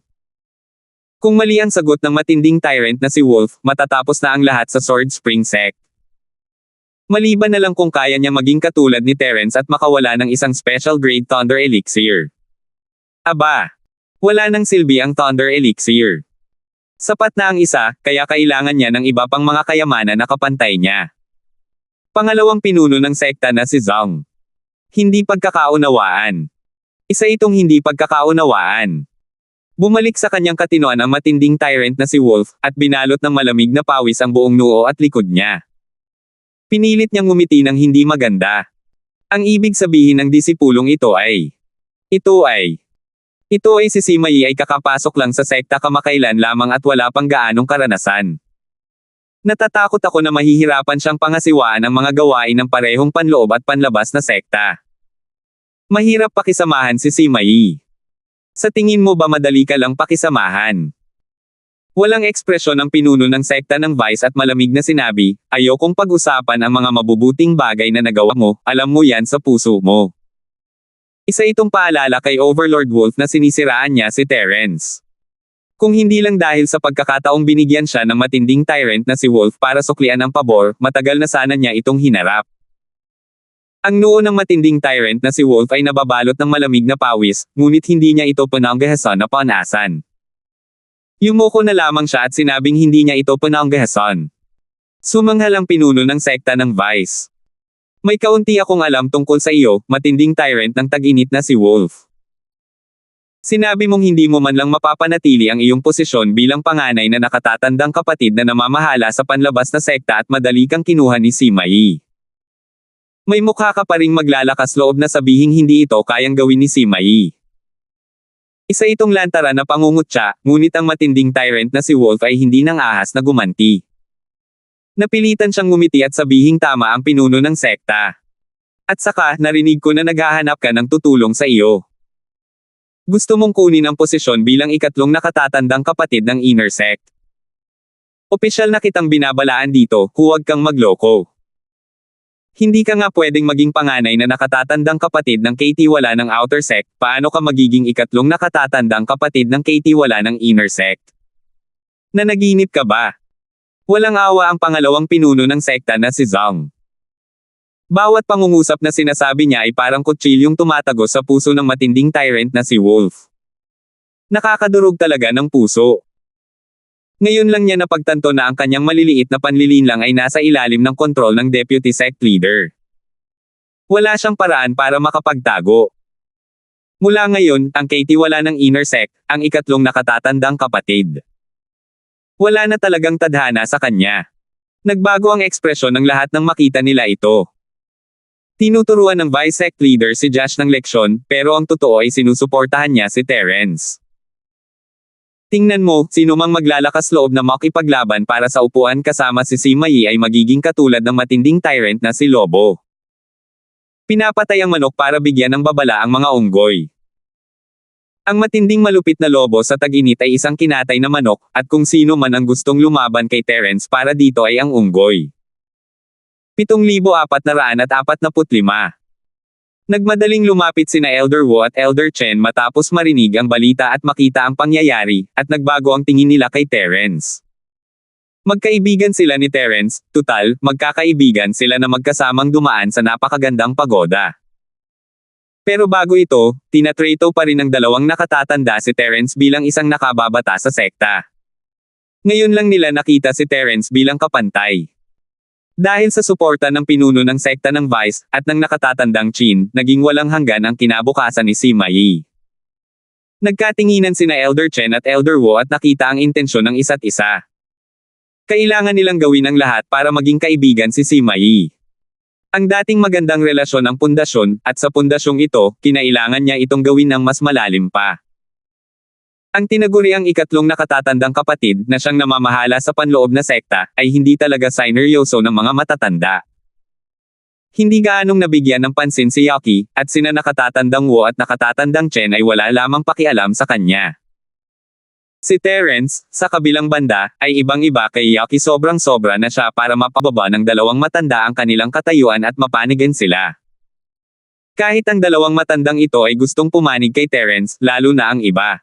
Speaker 1: Kung mali ang sagot ng matinding tyrant na si Wolf, matatapos na ang lahat sa Sword Spring Sect. Maliban na lang kung kaya niya maging katulad ni Terence at makawala ng isang special grade Thunder Elixir. Aba! Wala nang silbi ang Thunder Elixir. Sapat na ang isa, kaya kailangan niya ng iba pang mga kayamanan na kapantay niya. Pangalawang pinuno ng sekta na si Zhang. Hindi pagkakaunawaan. Isa itong hindi pagkakaunawaan. Bumalik sa kanyang katinoan ang matinding tyrant na si Wolf, at binalot ng malamig na pawis ang buong noo at likod niya. Pinilit niyang ngumiti ng hindi maganda. Ang ibig sabihin ng disipulong ito ay si Sima Yi ay kakapasok lang sa sekta kamakailan lamang at wala pang gaanong karanasan. Natatakot ako na mahihirapan siyang pangasiwaan ang mga gawain ng parehong panloob at panlabas na sekta. Mahirap pakisamahan si Sima Yi. Sa tingin mo ba madali ka lang pakisamahan? Walang ekspresyon ang pinuno ng sekta ng Vice at malamig na sinabi, ayokong pag-usapan ang mga mabubuting bagay na nagawa mo, alam mo yan sa puso mo. Isa itong paalala kay Overlord Wolf na sinisiraan niya si Terence. Kung hindi lang dahil sa pagkakataong binigyan siya ng matinding tyrant na si Wolf para suklian ang pabor, matagal na sana niya itong hinarap. Ang noo ng matinding tyrant na si Wolf ay nababalot ng malamig na pawis, ngunit hindi niya ito pananggahasan na panasan. Yumuko na lamang siya at sinabing hindi niya ito pananggahasan. Sumanghal ang pinuno ng sekta ng Vice. May kaunti akong alam tungkol sa iyo, matinding tyrant ng tag-init na si Wolf. Sinabi mong hindi mo man lang mapapanatili ang iyong posisyon bilang panganay na nakatatandang kapatid na namamahala sa panlabas na sekta at madali kang kinuha ni Sima Yi. May mukha ka pa ring maglalakas loob na sabihing hindi ito kayang gawin ni Sima Yi. Isa itong lantaran na pangungutya, ngunit ang matinding tyrant na si Wolf ay hindi nang ahas na gumanti. Napilitan siyang ngumiti at sabihing tama ang pinuno ng sekta. At saka, narinig ko na naghahanap ka ng tutulong sa iyo. Gusto mong kunin ang posisyon bilang ikatlong nakatatandang kapatid ng inner sect. Opisyal na kitang binabalaan dito, huwag kang magloko. Hindi ka nga pwedeng maging panganay na nakatatandang kapatid ng KT-wala ng outer sect, paano ka magiging ikatlong nakatatandang kapatid ng KT-wala ng inner sect? Nanaginip ka ba? Walang awa ang pangalawang pinuno ng sekta na si Zhang. Bawat pangungusap na sinasabi niya ay parang kutsilyong tumatagos sa puso ng matinding tyrant na si Wolf. Nakakadurog talaga ng puso. Ngayon lang niya napagtanto na ang kanyang maliliit na panlilinlang ay nasa ilalim ng kontrol ng deputy sect leader. Wala siyang paraan para makapagtago. Mula ngayon, ang KT-wala ng inner sect, ang ikatlong nakatatandang kapatid. Wala na talagang tadhana sa kanya. Nagbago ang ekspresyon ng lahat nang makita nila ito. Tinuturuan ng Vice Sect Leader si Josh ng leksyon, pero ang totoo ay sinusuportahan niya si Terence. Tingnan mo, sino mang maglalakas loob na makipaglaban para sa upuan kasama si Sima Yi ay magiging katulad ng matinding tyrant na si Lobo. Pinapatay ang manok para bigyan ng babala ang mga unggoy. Ang matinding malupit na lobo sa tag-init ay isang kinatay na manok, at kung sino man ang gustong lumaban kay Terence para dito ay ang unggoy. 7,445. Nagmadaling lumapit sina Elder Wu at Elder Chen matapos marinig ang balita at makita ang pangyayari, at nagbago ang tingin nila kay Terence. Magkaibigan sila ni Terence, tutal, magkakaibigan sila na magkasamang dumaan sa napakagandang pagoda. Pero bago ito, tinatrato pa rin ng dalawang nakatatanda si Terence bilang isang nakababata sa sekta. Ngayon lang nila nakita si Terence bilang kapantay. Dahil sa suporta ng pinuno ng sekta ng Vice, at ng nakatatandang Chin, naging walang hanggan ang kinabukasan ni Sima Yi. Nagkatinginan sina Elder Chen at Elder Wu at nakita ang intensyon ng isa't isa. Kailangan nilang gawin ang lahat para maging kaibigan si Sima Yi. Ang dating magandang relasyon ang pundasyon, at sa pundasyong ito, kinailangan niya itong gawin ng mas malalim pa. Ang tinaguriang ikatlong nakatatandang kapatid, na siyang namamahala sa panloob na sekta, ay hindi talaga sineryoso ng mga matatanda. Hindi gaanong nabigyan ng pansin si Yaki, at sina nakatatandang Wu at nakatatandang Chen ay wala lamang pakialam sa kanya. Si Terence, sa kabilang banda, ay ibang-iba kay Yaki sobrang-sobra na siya para mapababa ng dalawang matanda ang kanilang katayuan at mapanigan sila. Kahit ang dalawang matandang ito ay gustong pumanig kay Terence, lalo na ang iba.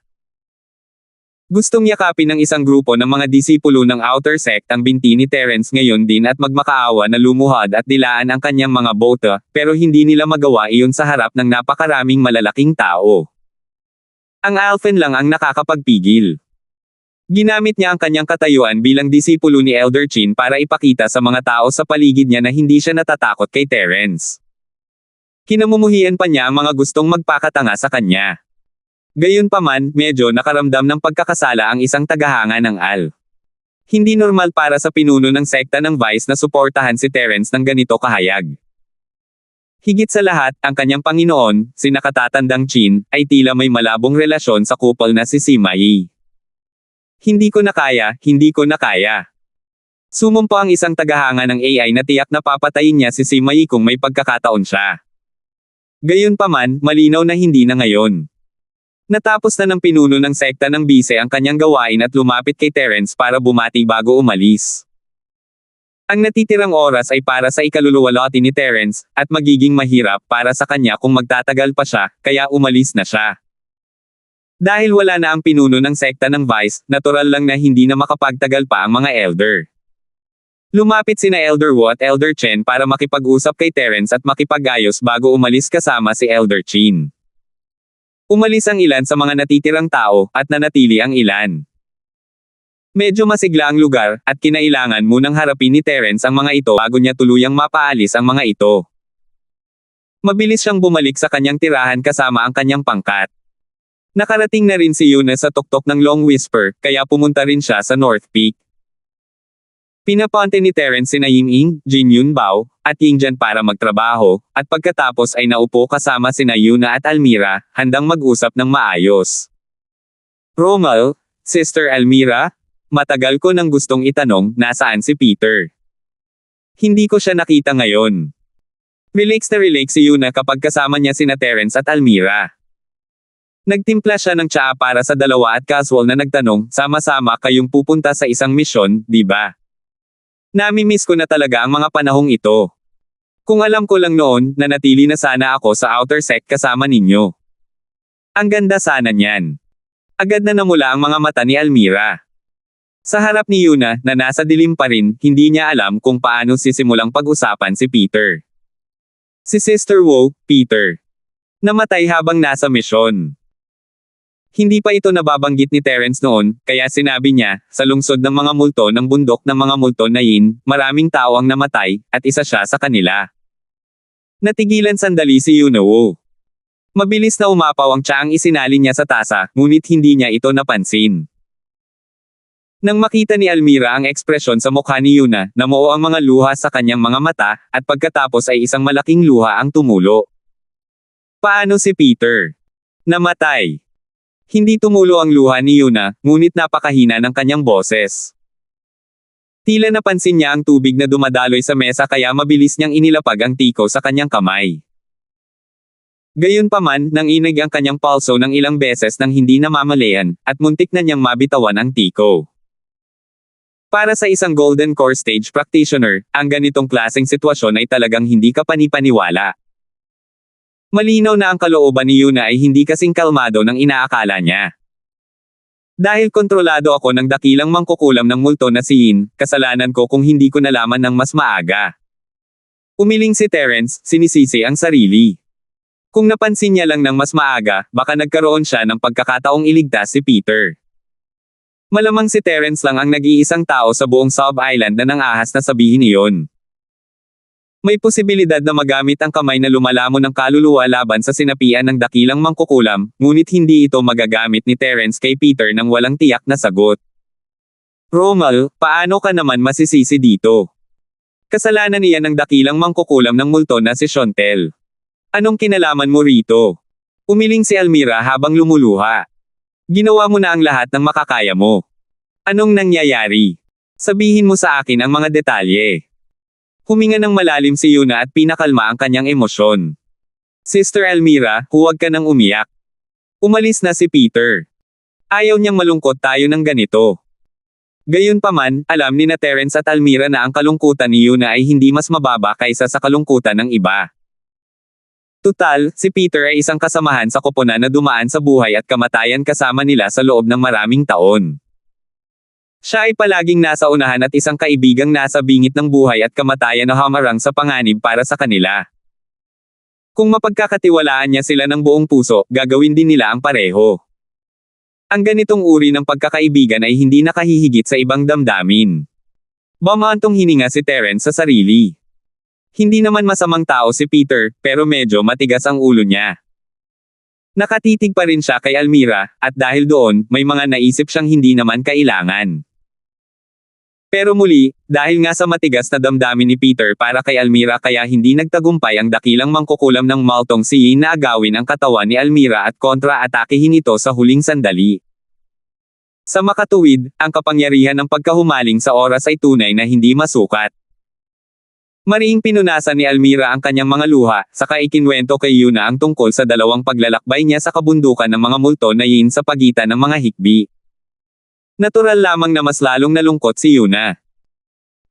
Speaker 1: Gustong yakapin ng isang grupo ng mga disipulo ng outer sect ang binti ni Terence ngayon din at magmakaawa na lumuhad at dilaan ang kanyang mga bota, pero hindi nila magawa iyon sa harap ng napakaraming malalaking tao. Ang Alphen lang ang nakakapagpigil. Ginamit niya ang kanyang katayuan bilang disipulo ni Elder Chin para ipakita sa mga tao sa paligid niya na hindi siya natatakot kay Terence. Kinamumuhian pa niya ang mga gustong magpakatanga sa kanya. Gayunpaman, medyo nakaramdam ng pagkakasala ang isang tagahanga ng Al. Hindi normal para sa pinuno ng sekta ng Vice na suportahan si Terence ng ganito kahayag. Higit sa lahat, ang kanyang Panginoon, si nakatatandang Chin, ay tila may malabong relasyon sa kupal na si Sima Yi. Hindi ko na kaya, hindi ko na kaya. Sumumpa ang isang tagahanga ng AI na tiyak na papatayin niya si Sima Yi kung may pagkakataon siya. Gayunpaman, malinaw na hindi na ngayon. Natapos na ng pinuno ng sekta ng Bise ang kanyang gawain at lumapit kay Terence para bumati bago umalis. Ang natitirang oras ay para sa ikaluluwalhati ni Terence, at magiging mahirap para sa kanya kung magtatagal pa siya, kaya umalis na siya. Dahil wala na ang pinuno ng sekta ng Vice, natural lang na hindi na makapagtagal pa ang mga elder. Lumapit sina Elder Wu at Elder Chen para makipag-usap kay Terence at makipag-ayos bago umalis kasama si Elder Chin. Umalis ang ilan sa mga natitirang tao, at nanatili ang ilan. Medyo masigla ang lugar, at kinailangan munang harapin ni Terence ang mga ito bago niya tuluyang mapaalis ang mga ito. Mabilis siyang bumalik sa kanyang tirahan kasama ang kanyang pangkat. Nakarating na rin si Yuna sa tuktok ng Long Whisper, kaya pumunta rin siya sa North Peak. Pinaponte ni Terence sina Ying-Ying, Jin Yunbao, at Yingjian para magtrabaho, at pagkatapos ay naupo kasama sina Yuna at Almira, handang mag-usap ng maayos. Romal, Sister Almira, matagal ko nang gustong itanong, nasaan si Peter? Hindi ko siya nakita ngayon. Relax na relax si Yuna kapag kasama niya sina Terence at Almira. Nagtimpla siya ng tsaa para sa dalawa at casual na nagtanong, sama-sama kayong pupunta sa isang misyon, di ba? Namimiss ko na talaga ang mga panahong ito. Kung alam ko lang noon, nanatili na sana ako sa outer sect kasama ninyo. Ang ganda sana niyan. Agad na namula ang mga mata ni Almira. Sa harap ni Yuna, na nasa dilim pa rin, hindi niya alam kung paano sisimulang pag-usapan si Peter. Si Sister Wu, Peter. Namatay habang nasa misyon. Hindi pa ito nababanggit ni Terence noon, kaya sinabi niya, sa lungsod ng mga multo ng bundok ng mga multo na Yin, maraming tao ang namatay, at isa siya sa kanila. Natigilan sandali si Yuna Wu. Mabilis na umapaw ang tsaang isinalin niya sa tasa, ngunit hindi niya ito napansin. Nang makita ni Almira ang ekspresyon sa mukha ni Yuna, namuo ang mga luha sa kanyang mga mata, at pagkatapos ay isang malaking luha ang tumulo. Paano si Peter? Namatay. Hindi tumulo ang luha ni Yuna, ngunit napakahina ng kanyang boses. Tila napansin niya ang tubig na dumadaloy sa mesa kaya mabilis niyang inilapag ang tiko sa kanyang kamay. Gayunpaman, nanginig ang kanyang palso ng ilang beses nang hindi namamalayan, at muntik na niyang mabitawan ang tiko. Para sa isang Golden Core Stage Practitioner, ang ganitong klaseng sitwasyon ay talagang hindi ka panipaniwala. Malinaw na ang kalooban ni Yuna ay hindi kasing kalmado ng inaakala niya. Dahil kontrolado ako ng dakilang mangkukulam ng multo na si Yin, kasalanan ko kung hindi ko nalaman ng mas maaga. Umiling si Terence, sinisisi ang sarili. Kung napansin niya lang ng mas maaga, baka nagkaroon siya ng pagkakataong iligtas si Peter. Malamang si Terence lang ang nag-iisang tao sa buong sub-island na nang-ahas na sabihin iyon. May posibilidad na magamit ang kamay na lumalamon ng kaluluwa laban sa sinapian ng dakilang mangkukulam, ngunit hindi ito magagamit ni Terence kay Peter nang walang tiyak na sagot. Romal, paano ka naman masisisi dito? Kasalanan niya ng dakilang mangkukulam ng multo na si Shontel. Anong kinalaman mo rito? Umiling si Almira habang lumuluha. Ginawa mo na ang lahat ng makakaya mo. Anong nangyayari? Sabihin mo sa akin ang mga detalye. Huminga ng malalim si Yuna at pinakalma ang kanyang emosyon. Sister Almira, huwag ka nang umiyak. Umalis na si Peter. Ayaw niyang malungkot tayo ng ganito. Gayunpaman, alam ni na Terence at Almira na ang kalungkutan ni Yuna ay hindi mas mababa kaysa sa kalungkutan ng iba. Tutal, si Peter ay isang kasamahan sa koponan na dumaan sa buhay at kamatayan kasama nila sa loob ng maraming taon. Siya ay palaging nasa unahan at isang kaibigang nasa bingit ng buhay at kamatayan na hamarang sa panganib para sa kanila. Kung mapagkakatiwalaan niya sila ng buong puso, gagawin din nila ang pareho. Ang ganitong uri ng pagkakaibigan ay hindi nakahihigit sa ibang damdamin. Bumantong hininga si Terence sa sarili. Hindi naman masamang tao si Peter, pero medyo matigas ang ulo niya. Nakatitig pa rin siya kay Almira, at dahil doon, may mga naisip siyang hindi naman kailangan. Pero muli, dahil nga sa matigas na damdamin ni Peter para kay Almira kaya hindi nagtagumpay ang dakilang mangkukulam ng Maltong si Yin na agawin ang katawan ni Almira at kontra-atakehin ito sa huling sandali. Sa makatuwid, ang kapangyarihan ng pagkahumaling sa oras ay tunay na hindi masukat. Mariing pinunasan ni Almira ang kanyang mga luha, saka ikinwento kay Yuna ang tungkol sa dalawang paglalakbay niya sa kabundukan ng mga multo na Yin sa pagitan ng mga hikbi. Natural lamang na mas lalong nalungkot si Yuna.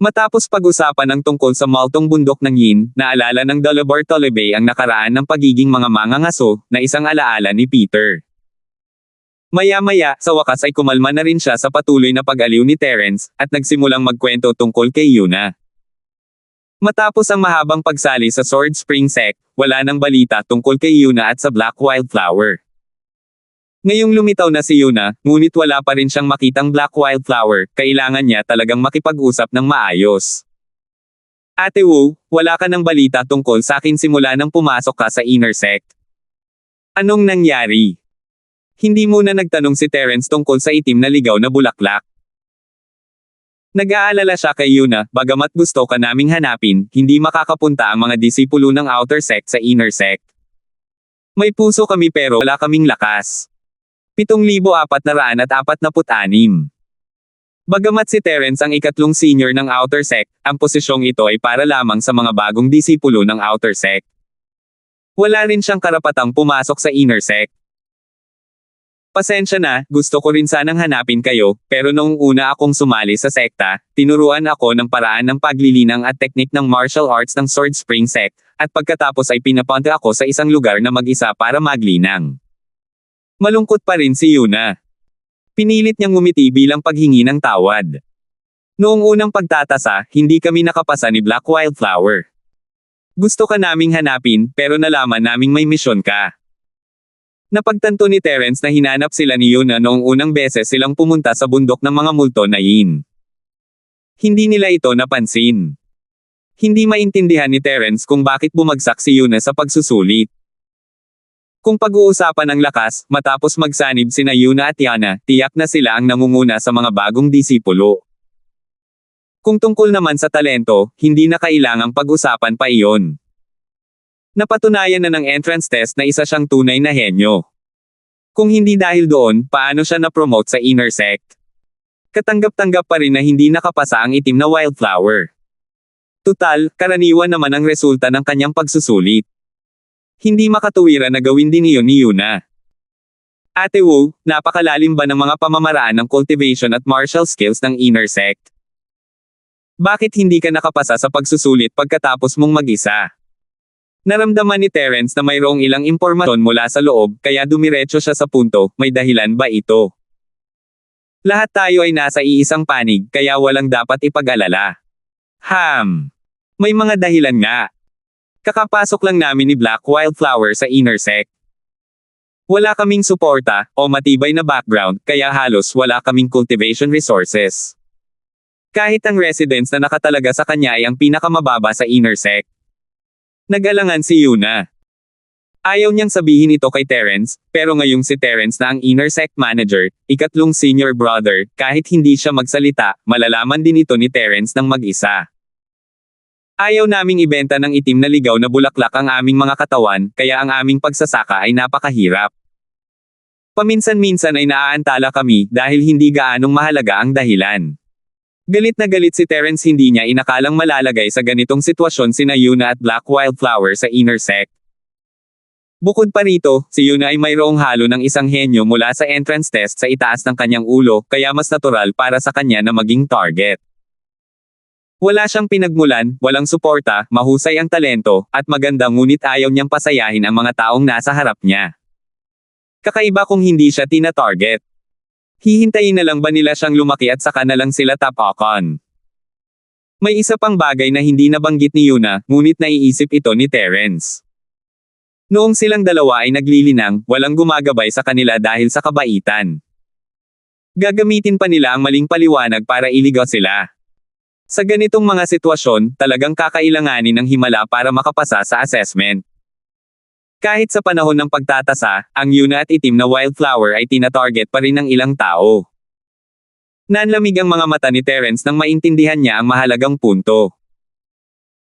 Speaker 1: Matapos pag-usapan ang tungkol sa multong bundok ng Yin, naalala ng Dalabar Tolebe ang nakaraan ng pagiging mga mangangaso, na isang alaala ni Peter. Maya-maya, sa wakas ay kumalma na rin siya sa patuloy na pag-aliw ni Terence, at nagsimulang magkwento tungkol kay Yuna. Matapos ang mahabang pagsali sa Sword Spring Sect, wala nang balita tungkol kay Yuna at sa Black Wildflower. Ngayong lumitaw na si Yuna, ngunit wala pa rin siyang makitang Black Wildflower, kailangan niya talagang makipag-usap ng maayos. Ate Wu, wala ka ng balita tungkol sa akin simula nang pumasok ka sa Inner Sect. Anong nangyari? Hindi muna nagtanong si Terence tungkol sa itim na ligaw na bulaklak. Nag-aalala siya kay Yuna, bagamat gusto ka naming hanapin, hindi makakapunta ang mga disipulo ng Outer Sect sa Inner Sect. May puso kami pero wala kaming lakas. 7,446. Bagamat si Terence ang ikatlong senior ng Outer Sect, ang posisyong ito ay para lamang sa mga bagong disipulo ng Outer Sect. Wala rin siyang karapatang pumasok sa Inner Sect. Pasensya na, gusto ko rin sanang hanapin kayo, pero noong una akong sumali sa sekta, tinuruan ako ng paraan ng paglilinang at teknik ng martial arts ng Sword Spring Sect, at pagkatapos ay pinapunta ako sa isang lugar na mag-isa para maglinang. Malungkot pa rin si Yuna. Pinilit niyang ngumiti bilang paghingi ng tawad. Noong unang pagtatasa, hindi kami nakapasa ni Black Wildflower. Gusto ka naming hanapin, pero nalaman naming may misyon ka. Napagtanto ni Terence na hinanap sila ni Yuna noong unang beses silang pumunta sa bundok ng mga multo na Yin. Hindi nila ito napansin. Hindi maintindihan ni Terence kung bakit bumagsak si Yuna sa pagsusulit. Kung pag-uusapan ang lakas, matapos magsanib sina Yuna at Yana, tiyak na sila ang nangunguna sa mga bagong disipulo. Kung tungkol naman sa talento, hindi na kailangang pag-usapan pa iyon. Napatunayan na ng entrance test na isa siyang tunay na henyo. Kung hindi dahil doon, paano siya na-promote sa Inner Sect? Katanggap-tanggap pa rin na hindi nakapasa ang itim na Wildflower. Tutal, karaniwan naman ang resulta ng kanyang pagsusulit. Hindi makatuwiran na gawin din iyon ni Yuna. Ate Wu, napakalalim ba ng mga pamamaraan ng cultivation at martial skills ng Inner Sect? Bakit hindi ka nakapasa sa pagsusulit pagkatapos mong mag-isa? Naramdaman ni Terence na mayroong ilang impormasyon mula sa loob, kaya dumiretso siya sa punto, may dahilan ba ito? Lahat tayo ay nasa iisang panig, kaya walang dapat ipag-alala. May mga dahilan nga. Kakapasok lang namin ni Black Wildflower sa Inner Sect. Wala kaming suporta, o matibay na background, kaya halos wala kaming cultivation resources. Kahit ang residents na nakatalaga sa kanya ay ang pinakamababa sa Inner Sect. Nag-alangan si Yuna. Ayaw niyang sabihin ito kay Terence, pero ngayong si Terence na ang Inner Sect Manager, ikatlong senior brother, kahit hindi siya magsalita, malalaman din ito ni Terence ng mag-isa. Ayaw naming ibenta ng itim na ligaw na bulaklak ang aming mga katawan, kaya ang aming pagsasaka ay napakahirap. Paminsan-minsan ay naaantala kami dahil hindi gaanong mahalaga ang dahilan. Galit na galit si Terence, hindi niya inakalang malalagay sa ganitong sitwasyon sina Yuna at Black Wildflower sa Inner Sect. Bukod pa rito, si Yuna ay mayroong halo ng isang henyo mula sa entrance test sa itaas ng kanyang ulo, kaya mas natural para sa kanya na maging target. Wala siyang pinagmulan, walang suporta, mahusay ang talento, at maganda ngunit ayaw niyang pasayahin ang mga taong nasa harap niya. Kakaiba kung hindi siya tina-target. Hihintayin na lang ba nila siyang lumaki at saka na lang sila tapakan? May isa pang bagay na hindi nabanggit ni Yuna, ngunit naiisip ito ni Terence. Noong silang dalawa ay naglilinang, walang gumagabay sa kanila dahil sa kabaitan. Gagamitin pa nila ang maling paliwanag para iligaw sila. Sa ganitong mga sitwasyon, talagang kakailanganin ng himala para makapasa sa assessment. Kahit sa panahon ng pagtatasa, ang Yuna at itim na Wildflower ay tina-target pa rin ng ilang tao. Nanlamig ang mga mata ni Terence nang maintindihan niya ang mahalagang punto.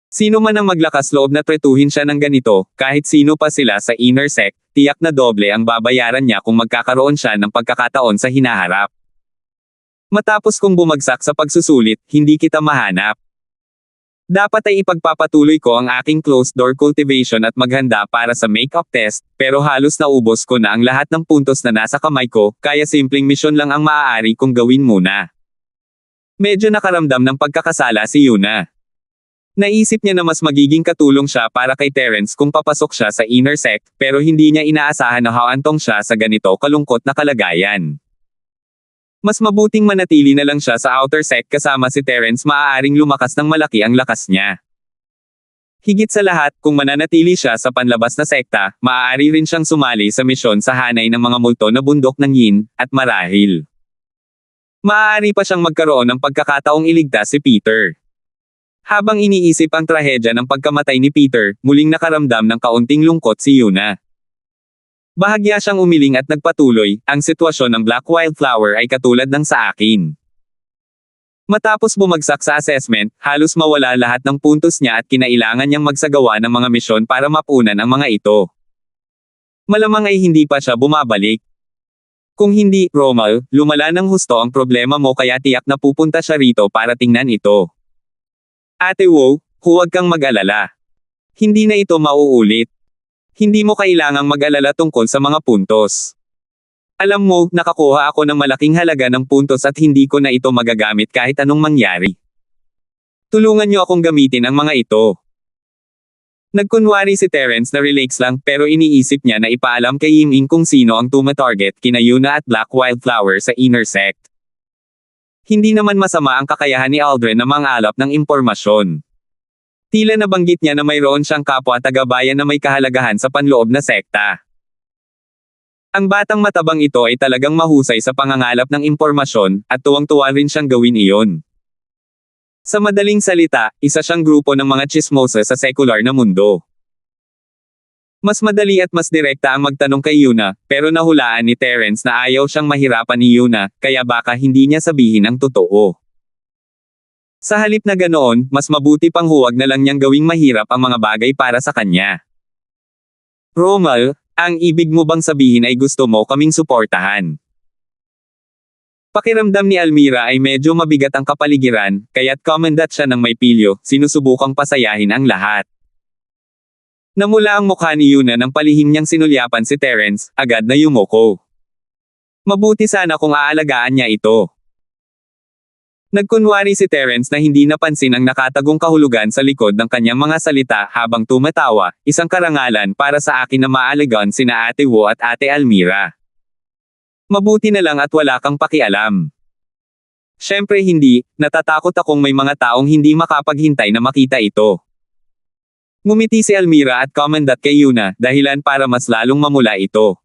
Speaker 1: Sino man ang maglakas loob na tretuhin siya ng ganito, kahit sino pa sila sa inner sect, tiyak na doble ang babayaran niya kung magkakaroon siya ng pagkakataon sa hinaharap. Matapos kong bumagsak sa pagsusulit, hindi kita mahanap. Dapat ay ipagpapatuloy ko ang aking closed-door cultivation at maghanda para sa make-up test, pero halos naubos ko na ang lahat ng puntos na nasa kamay ko, kaya simpleng misyon lang ang maaari kong gawin muna. Medyo nakaramdam ng pagkakasala si Yuna. Naisip niya na mas magiging katulong siya para kay Terence kung papasok siya sa inner sect, pero hindi niya inaasahan na haantong siya sa ganito kalungkot na kalagayan. Mas mabuting manatili na lang siya sa outer sect kasama si Terence, maaaring lumakas ng malaki ang lakas niya. Higit sa lahat, kung mananatili siya sa panlabas na sekta, maaari rin siyang sumali sa misyon sa hanay ng mga multo na bundok ng Yin, at marahil maaari pa siyang magkaroon ng pagkakataong iligtas si Peter. Habang iniisip ang trahedya ng pagkamatay ni Peter, muling nakaramdam ng kaunting lungkot si Yuna. Bahagya siyang umiling at nagpatuloy, ang sitwasyon ng Black Wildflower ay katulad ng sa akin. Matapos bumagsak sa assessment, halos mawala lahat ng puntos niya at kinailangan niyang magsagawa ng mga misyon para mapunan ang mga ito. Malamang ay hindi pa siya bumabalik. Kung hindi, Romal, lumala ng husto ang problema mo, kaya tiyak na pupunta siya rito para tingnan ito. Ate Wu, huwag kang mag-alala. Hindi na ito mauulit. Hindi mo kailangang mag-alala tungkol sa mga puntos. Alam mo, nakakuha ako ng malaking halaga ng puntos at hindi ko na ito magagamit kahit anong mangyari. Tulungan niyo akong gamitin ang mga ito. Nagkunwari si Terence na relax lang, pero iniisip niya na ipaalam kay Yiming kung sino ang tumatarget kina Yuna at Black Wildflower sa inner sect. Hindi naman masama ang kakayahan ni Aldrin na mangalap ng impormasyon. Tila nabanggit niya na mayroon siyang kapwa taga-bayan na may kahalagahan sa panloob na sekta. Ang batang matabang ito ay talagang mahusay sa pangangalap ng impormasyon, at tuwang-tuwa rin siyang gawin iyon. Sa madaling salita, isa siyang grupo ng mga chismosa sa sekular na mundo. Mas madali at mas direkta ang magtanong kay Yuna, pero nahulaan ni Terence na ayaw siyang mahirapan ni Yuna, kaya baka hindi niya sabihin ang totoo. Sa halip na ganoon, mas mabuti pang huwag na lang niyang gawing mahirap ang mga bagay para sa kanya. Romal, ang ibig mo bang sabihin ay gusto mo kaming suportahan? Pakiramdam ni Almira ay medyo mabigat ang kapaligiran, kaya't komendat siya ng may pilyo, sinusubukang pasayahin ang lahat. Namula ang mukha ni Yuna nang palihim niyang sinulyapan si Terence, agad na yumuko. Mabuti sana kung aalagaan niya ito. Nagkunwari si Terence na hindi napansin ang nakatagong kahulugan sa likod ng kanyang mga salita habang tumatawa, isang karangalan para sa akin na maalagaan sina Ate Wu at Ate Almira. Mabuti na lang at wala kang pakialam. Siyempre hindi, natatakot akong may mga taong hindi makapaghintay na makita ito. Ngumiti si Almira at komendat kay Yuna, dahilan para mas lalong mamula ito.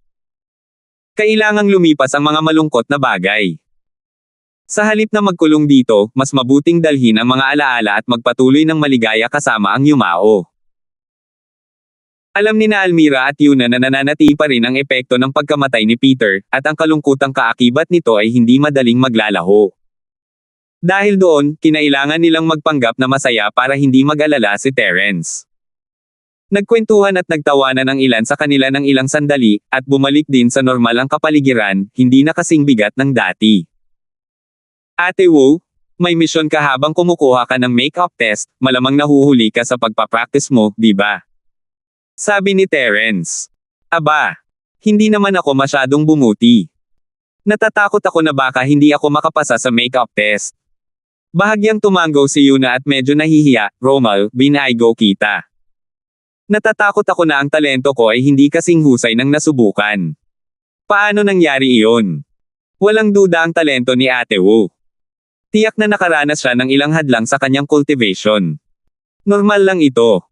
Speaker 1: Kailangang lumipas ang mga malungkot na bagay. Sa halip na magkulong dito, mas mabuting dalhin ang mga alaala at magpatuloy ng maligaya kasama ang yumao. Alam ni na Almira at Yuna na nananatili pa rin ang epekto ng pagkamatay ni Peter, at ang kalungkutang kaakibat nito ay hindi madaling maglalaho. Dahil doon, kinailangan nilang magpanggap na masaya para hindi mag-alala si Terence. Nagkwentuhan at nagtawanan ang ilan sa kanila ng ilang sandali, at bumalik din sa normal ang kapaligiran, hindi na kasing bigat ng dati. Ate Wu, may misyon ka habang kumukuha ka ng make-up test, malamang nahuhuli ka sa pagpapractice mo, di ba? Sabi ni Terence. Aba, hindi naman ako masyadong bumuti. Natatakot ako na baka hindi ako makapasa sa make-up test. Bahagyang tumanggo si Yuna at medyo nahihiya, Romal, binaygo kita. Natatakot ako na ang talento ko ay hindi kasing husay ng nasubukan. Paano nangyari iyon? Walang duda ang talento ni Ate Wu. Tiyak na nakaranas siya ng ilang hadlang sa kanyang cultivation. Normal lang ito.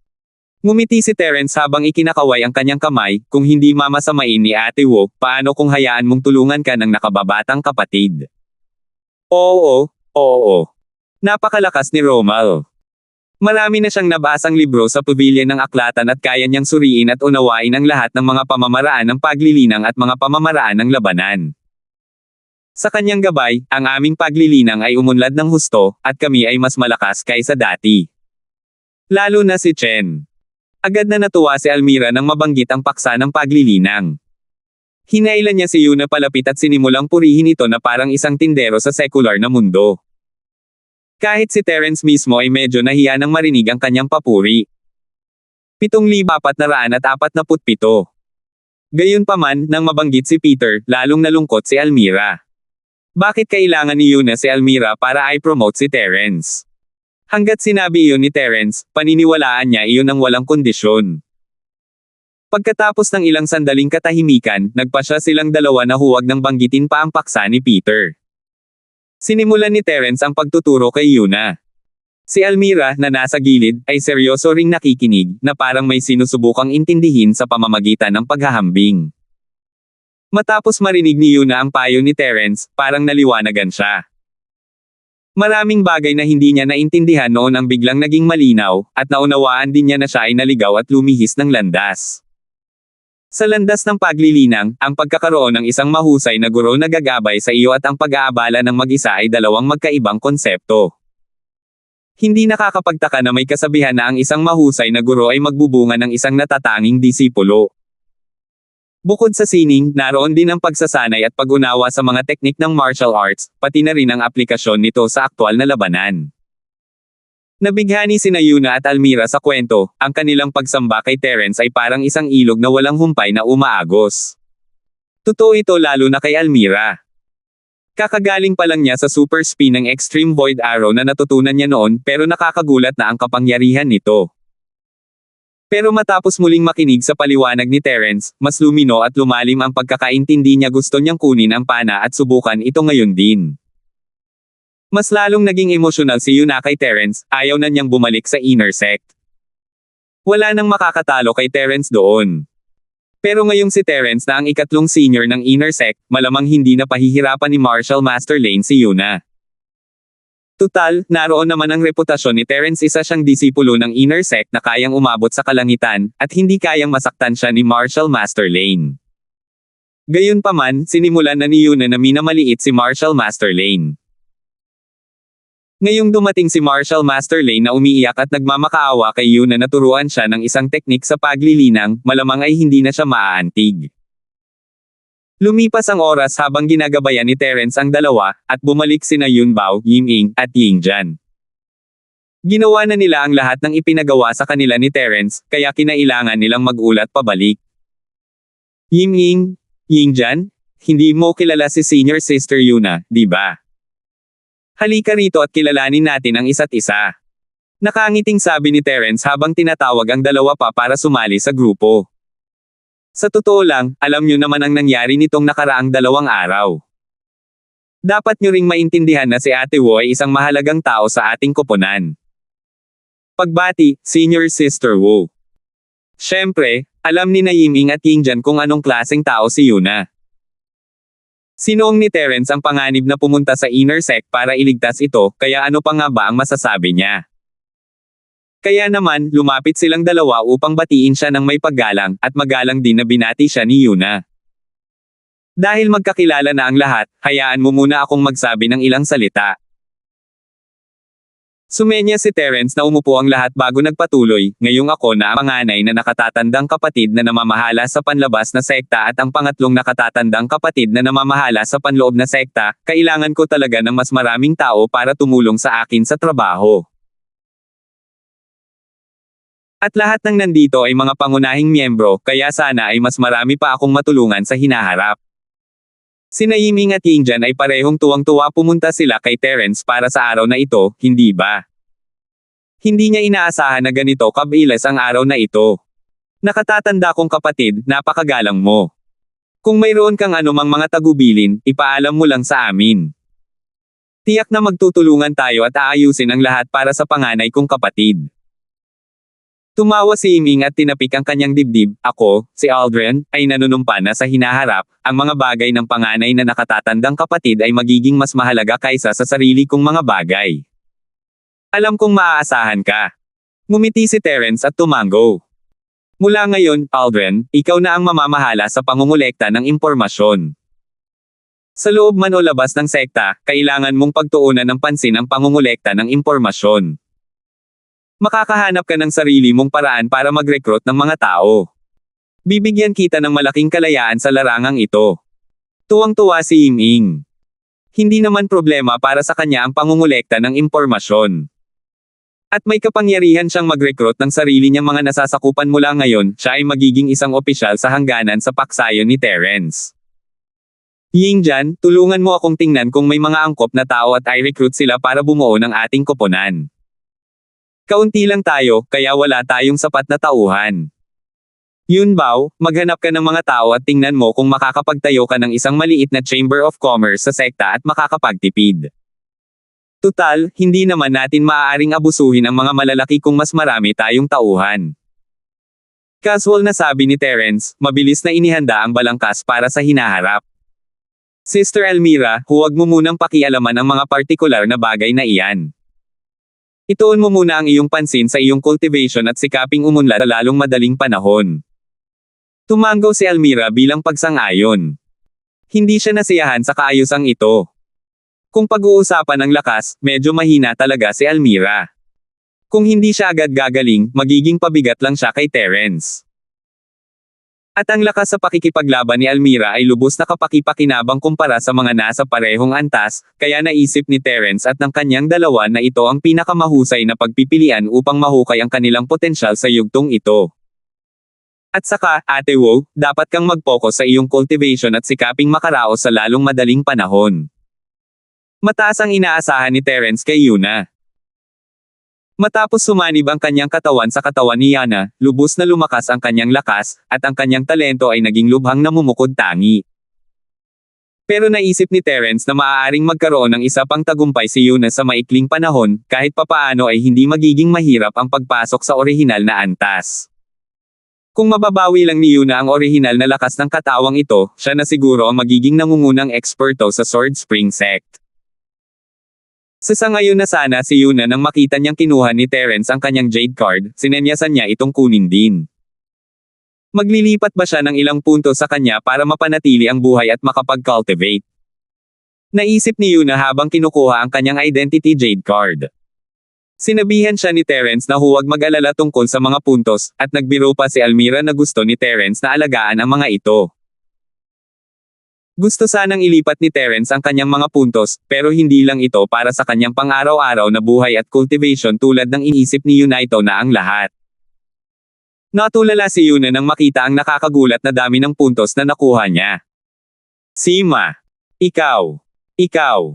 Speaker 1: Ngumiti si Terence habang ikinakaway ang kanyang kamay, kung hindi mamasamain ni Ate Wu, paano kung hayaan mong tulungan ka ng nakababatang kapatid? Oo. Napakalakas ni Romal. Marami na siyang nabasang libro sa pavilion ng aklatan at kaya niyang suriin at unawain ang lahat ng mga pamamaraan ng paglilinang at mga pamamaraan ng labanan. Sa kanyang gabay, ang aming paglilinang ay umunlad ng husto, at kami ay mas malakas kaysa dati. Lalo na si Chen. Agad na natuwa si Almira nang mabanggit ang paksa ng paglilinang. Hinailan niya si Yuna palapit at sinimulang purihin ito na parang isang tindero sa sekular na mundo. Kahit si Terence mismo ay medyo nahiya nang marinig ang kanyang papuri. 7,447. Gayunpaman, nang mabanggit si Peter, lalong nalungkot si Almira. Bakit kailangan ni Yuna si Almira para i-promote si Terence? Hanggat sinabi iyon ni Terence, paniniwalaan niya iyon ng walang kondisyon. Pagkatapos ng ilang sandaling katahimikan, nagpasya silang dalawa na huwag nang banggitin pa ang paksa ni Peter. Sinimulan ni Terence ang pagtuturo kay Yuna. Si Almira, na nasa gilid, ay seryoso ring nakikinig, na parang may sinusubukang intindihin sa pamamagitan ng paghahambing. Matapos marinig ni Yuna ang payo ni Terence, parang naliwanagan siya. Maraming bagay na hindi niya naintindihan noon ang biglang naging malinaw, at naunawaan din niya na siya ay naligaw at lumihis ng landas. Sa landas ng paglilinang, ang pagkakaroon ng isang mahusay na guro na gagabay sa iyo at ang pag-aabala ng mag-isa ay dalawang magkaibang konsepto. Hindi nakakapagtaka na may kasabihan na ang isang mahusay na guro ay magbubunga ng isang natatanging disipulo. Bukod sa sining, naroon din ang pagsasanay at pag-unawa sa mga teknik ng martial arts, pati na rin ang aplikasyon nito sa aktwal na labanan. Nabighani sina Yuna at Almira sa kwento, ang kanilang pagsamba kay Terence ay parang isang ilog na walang humpay na umaagos. Totoo ito lalo na kay Almira. Kakagaling pa lang niya sa super spin ng Extreme Void Arrow na natutunan niya noon pero nakakagulat na ang kapangyarihan nito. Pero matapos muling makinig sa paliwanag ni Terence, mas lumino at lumalim ang pagkakaintindi niya gusto niyang kunin ang pana at subukan ito ngayon din. Mas lalong naging emosyonal si Yuna kay Terence, ayaw na niyang bumalik sa inner sect. Wala nang makakatalo kay Terence doon. Pero ngayong si Terence na ang ikatlong senior ng inner sect, malamang hindi na pahihirapan ni Martial Master Lane si Yuna. Tutal, naroon naman ang reputasyon ni Terence, isa siyang disipulo ng inner sect na kayang umabot sa kalangitan, at hindi kayang masaktan siya ni Martial Master Lane. Gayunpaman, sinimulan na ni Yuna na minamaliit si Martial Master Lane. Ngayong dumating si Martial Master Lane na umiiyak at nagmamakaawa kay Yuna na turuan siya ng isang teknik sa paglilinang, malamang ay hindi na siya maaantig. Lumipas ang oras habang ginagabayan ni Terence ang dalawa, at bumalik sina Yunbao, Yiming, at Yingjan. Ginawa na nila ang lahat ng ipinagawa sa kanila ni Terence, kaya kinailangan nilang mag-ulat pabalik. Yiming, Yingjan, hindi mo kilala si Senior Sister Yuna, di ba? Halika rito at kilalanin natin ang isa't isa. Nakangiting sabi ni Terence habang tinatawag ang dalawa pa para sumali sa grupo. Sa totoo lang, alam nyo naman ang nangyari nitong nakaraang 2 araw. Dapat nyo ring maintindihan na si Ate Wu ay isang mahalagang tao sa ating koponan. Pagbati, Senior Sister Wu. Siyempre, alam ni na Yiming at Yingjan kung anong klaseng tao si Yuna. Sinoong ni Terence ang panganib na pumunta sa inner sect para iligtas ito, kaya ano pa nga ba ang masasabi niya? Kaya naman, lumapit silang dalawa upang batiin siya ng may paggalang, at magalang din na binati siya ni Yuna. Dahil magkakilala na ang lahat, hayaan mo muna akong magsabi ng ilang salita. Sumenya si Terence na umupo ang lahat bago nagpatuloy, ngayong ako na ang panganay na nakatatandang kapatid na namamahala sa panlabas na sekta at ang pangatlong nakatatandang kapatid na namamahala sa panloob na sekta, kailangan ko talaga ng mas maraming tao para tumulong sa akin sa trabaho. At lahat ng nandito ay mga pangunahing miyembro, kaya sana ay mas marami pa akong matulungan sa hinaharap. Sina Yiming at Yingjan ay parehong tuwang-tuwa pumunta sila kay Terence para sa araw na ito, hindi ba? Hindi niya inaasahan na ganito kabilis ang araw na ito. Nakatatanda kong kapatid, napakagalang mo. Kung mayroon kang anumang mga tagubilin, ipaalam mo lang sa amin. Tiyak na magtutulungan tayo at aayusin ang lahat para sa panganay kong kapatid. Tumawa si Yiming at tinapik ang kanyang dibdib. Ako, si Aldrin, ay nanunumpa na sa hinaharap, ang mga bagay ng panganay na nakatatandang kapatid ay magiging mas mahalaga kaysa sa sarili kong mga bagay. Alam kong maaasahan ka. Ngumiti si Terence at tumango. Mula ngayon, Aldrin, ikaw na ang mamamahala sa pangungulekta ng impormasyon. Sa loob man o labas ng sekta, kailangan mong pagtuunan ng pansin ang pangungulekta ng impormasyon. Makakahanap ka ng sarili mong paraan para mag-recruit ng mga tao. Bibigyan kita ng malaking kalayaan sa larangang ito. Tuwang-tuwa si Ying-Ying. Hindi naman problema para sa kanya ang pangungulekta ng impormasyon. At may kapangyarihan siyang mag-recruit ng sarili niyang mga nasasakupan mula ngayon, siya ay magiging isang opisyal sa hangganan sa paksayon ni Terence. Ying-Jan, tulungan mo akong tingnan kung may mga angkop na tao at i-recruit sila para bumuo ng ating koponan. Kaunti lang tayo, kaya wala tayong sapat na tauhan. Yun Bao, maghanap ka ng mga tao at tingnan mo kung makakapagtayo ka ng isang maliit na Chamber of Commerce sa sekta at makakapagtipid. Tutal, hindi naman natin maaaring abusuhin ang mga malalaki kung mas marami tayong tauhan. Casual na sabi ni Terence, mabilis na inihanda ang balangkas para sa hinaharap. Sister Elmira, huwag mo munang pakialaman ang mga partikular na bagay na iyan. Ituon mo muna ang iyong pansin sa iyong cultivation at sikaping umunlad sa lalong madaling panahon. Tumanggaw si Elmira bilang pagsang-ayon. Hindi siya nasiyahan sa kaayusang ito. Kung pag-uusapan ng lakas, medyo mahina talaga si Elmira. Kung hindi siya agad gagaling, magiging pabigat lang siya kay Terence. At ang lakas sa pakikipaglaban ni Elmira ay lubos na kapakipakinabang kumpara sa mga nasa parehong antas, kaya naisip ni Terence at ng kanyang dalawa na ito ang pinakamahusay na pagpipilian upang mahukay ang kanilang potensyal sa yugtong ito. At saka, Ate Wu, dapat kang mag-focus sa iyong cultivation at sikaping makaraos sa lalong madaling panahon. Mataas ang inaasahan ni Terence kay Yuna. Matapos sumanib ang kanyang katawan sa katawan ni Yana, lubos na lumakas ang kanyang lakas, at ang kanyang talento ay naging lubhang namumukod-tangi. Pero naisip ni Terence na maaaring magkaroon ng isa pang tagumpay si Yuna sa maikling panahon, kahit papaano ay hindi magiging mahirap ang pagpasok sa orihinal na antas. Kung mababawi lang ni Yuna ang orihinal na lakas ng katawang ito, siya na siguro ang magiging nangungunang eksperto sa Sword Spring Sect. Sa ngayon na sana si Yuna nang makita niyang kinuha ni Terence ang kanyang Jade Card, sinenyasan niya itong kunin din. Maglilipat ba siya ng ilang punto sa kanya para mapanatili ang buhay at makapag-cultivate? Naisip ni Yuna habang kinukuha ang kanyang Identity Jade Card. Sinabihan siya ni Terence na huwag mag-alala tungkol sa mga puntos, at nagbiro pa si Elmira na gusto ni Terence na alagaan ang mga ito. Gusto sanang ilipat ni Terence ang kanyang mga puntos, pero hindi lang ito para sa kanyang pang-araw-araw na buhay at cultivation tulad ng iniisip ni Yunito na ang lahat. Natulala si Yuna nang makita ang nakakagulat na dami ng puntos na nakuha niya. Sima. Ikaw.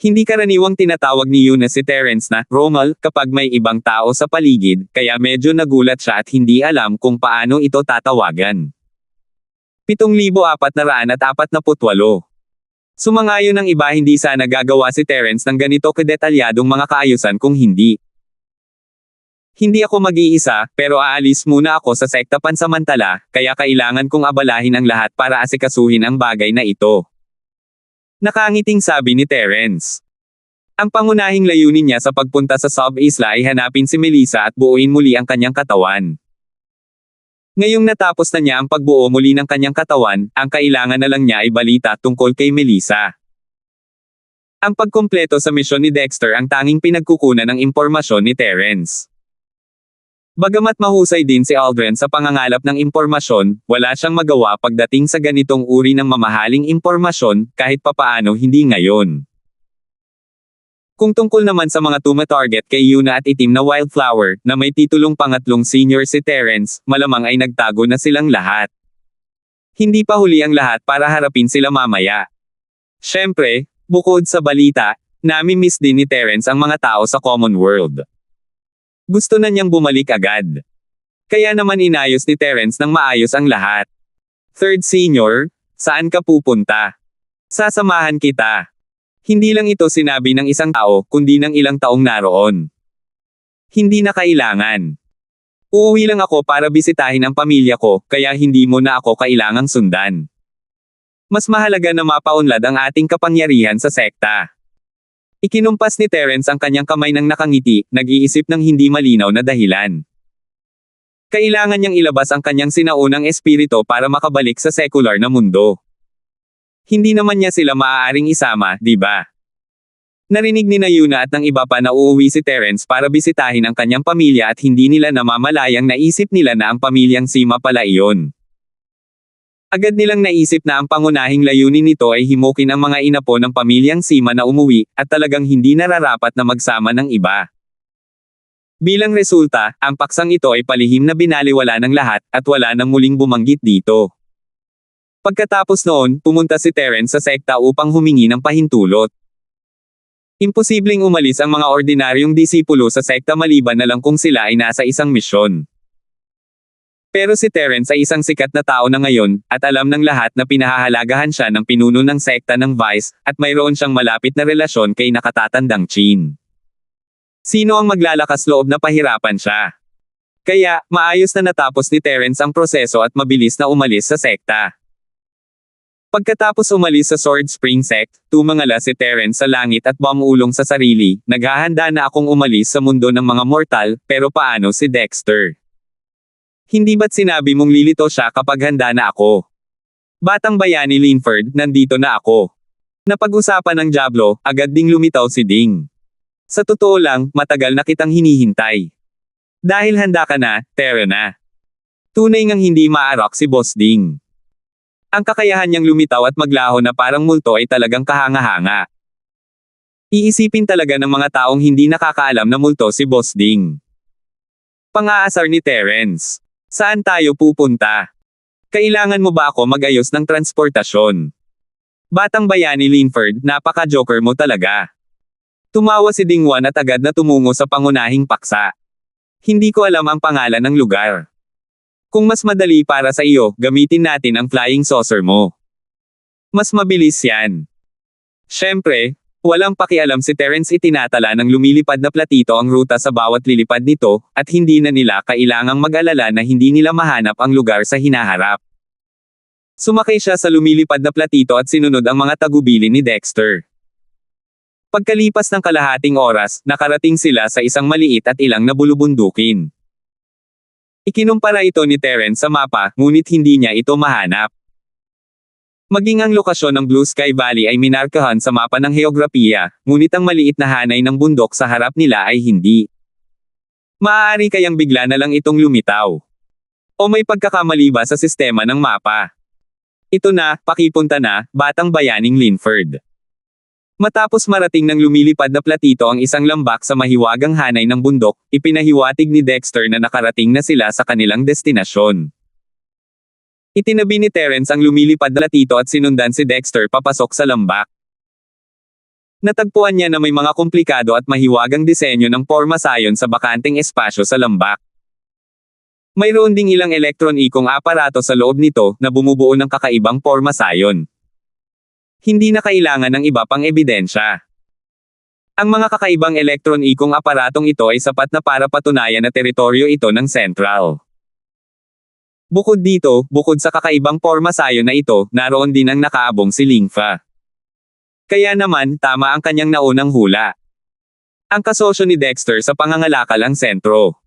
Speaker 1: Hindi karaniwang tinatawag ni Yuna si Terence na Romal kapag may ibang tao sa paligid, kaya medyo nagulat siya at hindi alam kung paano ito tatawagan. 7,448. Sumangayon ng iba hindi sana gagawa si Terence ng ganito kadetalyadong mga kaayusan kung hindi. Hindi ako mag-iisa, pero aalis muna ako sa sekta pansamantala, kaya kailangan kong abalahin ang lahat para asikasuhin ang bagay na ito. Nakangiting sabi ni Terence. Ang pangunahing layunin niya sa pagpunta sa Sub-Isla ay hanapin si Melissa at buuin muli ang kanyang katawan. Ngayong natapos na niya ang pagbuo muli ng kanyang katawan, ang kailangan na lang niya ay balita tungkol kay Melissa. Ang pagkumpleto sa misyon ni Dexter ang tanging pinagkukunan ng impormasyon ni Terence. Bagamat mahusay din si Aldrin sa pangangalap ng impormasyon, wala siyang magawa pagdating sa ganitong uri ng mamahaling impormasyon, kahit papaano hindi ngayon. Kung tungkol naman sa mga tumatarget kay Yuna at itim na Wildflower, na may titulong pangatlong senior si Terence, malamang ay nagtago na silang lahat. Hindi pa huli ang lahat para harapin sila mamaya. Siyempre, bukod sa balita, nami-miss din ni Terence ang mga tao sa Common World. Gusto na niyang bumalik agad. Kaya naman inayos ni Terence ng maayos ang lahat. Third senior, saan ka pupunta? Sasamahan kita. Hindi lang ito sinabi ng isang tao, kundi ng ilang taong naroon. Hindi na kailangan. Uuwi lang ako para bisitahin ang pamilya ko, kaya hindi mo na ako kailangang sundan. Mas mahalaga na mapaunlad ang ating kapangyarihan sa sekta. Ikinumpas ni Terence ang kanyang kamay ng nakangiti, nag-iisip ng hindi malinaw na dahilan. Kailangan niyang ilabas ang kanyang sinaunang espiritu para makabalik sa sekular na mundo. Hindi naman niya sila maaaring isama, di ba? Narinig ni Yuna at ng iba pa na uuwi si Terence para bisitahin ang kanyang pamilya at hindi nila namamalayang naisip nila na ang pamilyang Sima pala iyon. Agad nilang naisip na ang pangunahing layunin nito ay himukin ang mga inapo ng pamilyang Sima na umuwi, at talagang hindi nararapat na magsama ng iba. Bilang resulta, ang paksang ito ay palihim na binaliwala ng lahat, at wala nang muling bumanggit dito. Pagkatapos noon, pumunta si Terence sa sekta upang humingi ng pahintulot. Imposibleng umalis ang mga ordinaryong disipulo sa sekta maliban na lang kung sila ay nasa isang misyon. Pero si Terence ay isang sikat na tao na ngayon, at alam ng lahat na pinahahalagahan siya ng pinuno ng sekta ng Vice, at mayroon siyang malapit na relasyon kay nakatatandang Chin. Sino ang maglalakas loob na pahirapan siya? Kaya, maayos na natapos ni Terence ang proseso at mabilis na umalis sa sekta. Pagkatapos umalis sa Sword Spring Sect, tumangala si Terence sa langit at bumulong sa sarili, naghahanda na akong umalis sa mundo ng mga mortal, pero paano si Dexter? Hindi ba't sinabi mong lilito siya kapag handa na ako? Batang bayani Linford, nandito na ako. Napag-usapan ng Diablo, agad ding lumitaw si Ding. Sa totoo lang, matagal na kitang hinihintay. Dahil handa ka na, tara na. Tunay ngang hindi maarok si Boss Ding. Ang kakayahan niyang lumitaw at maglaho na parang multo ay talagang kahanga-hanga. Iisipin talaga ng mga taong hindi nakakaalam na multo si Boss Ding. Pang-aasar ni Terence. Saan tayo pupunta? Kailangan mo ba ako mag-ayos ng transportasyon? Batang bayani Linford, napaka-joker mo talaga. Tumawa si Dingwan at agad na tumungo sa pangunahing paksa. Hindi ko alam ang pangalan ng lugar. Kung mas madali para sa iyo, gamitin natin ang flying saucer mo. Mas mabilis yan. Siyempre, walang pakialam si Terence, itinatala ng lumilipad na platito ang ruta sa bawat lilipad nito, at hindi na nila kailangang mag-alala na hindi nila mahanap ang lugar sa hinaharap. Sumakay siya sa lumilipad na platito at sinunod ang mga tagubilin ni Dexter. Pagkalipas ng kalahating oras, nakarating sila sa isang maliit at ilang na bulubundukin. Ikinumpara ito ni Terence sa mapa, ngunit hindi niya ito mahanap. Maging ang lokasyon ng Blue Sky Valley ay minarkahan sa mapa ng heograpiya, ngunit ang maliit na hanay ng bundok sa harap nila ay hindi. Maaari kayang bigla na lang itong lumitaw. O may pagkakamali ba sa sistema ng mapa? Ito na, pakipunta na, batang bayaning Linford. Matapos marating ng lumilipad na platito ang isang lambak sa mahiwagang hanay ng bundok, ipinahiwatig ni Dexter na nakarating na sila sa kanilang destinasyon. Itinabi ni Terence ang lumilipad na platito at sinundan si Dexter papasok sa lambak. Natagpuan niya na may mga komplikado at mahiwagang disenyo ng pormasayon sa bakanteng espasyo sa lambak. Mayroon ding ilang elektron-ikong aparato sa loob nito na bumubuo ng kakaibang pormasayon. Hindi na kailangan ng iba pang ebidensya. Ang mga kakaibang elektron-ikong aparatong ito ay sapat na para patunayan na teritoryo ito ng Central. Bukod dito, bukod sa kakaibang pormasayon na ito, naroon din ang nakaabong si Lingfa. Kaya naman, tama ang kanyang naunang hula. Ang kasosyo ni Dexter sa pangangalakal ang sentro.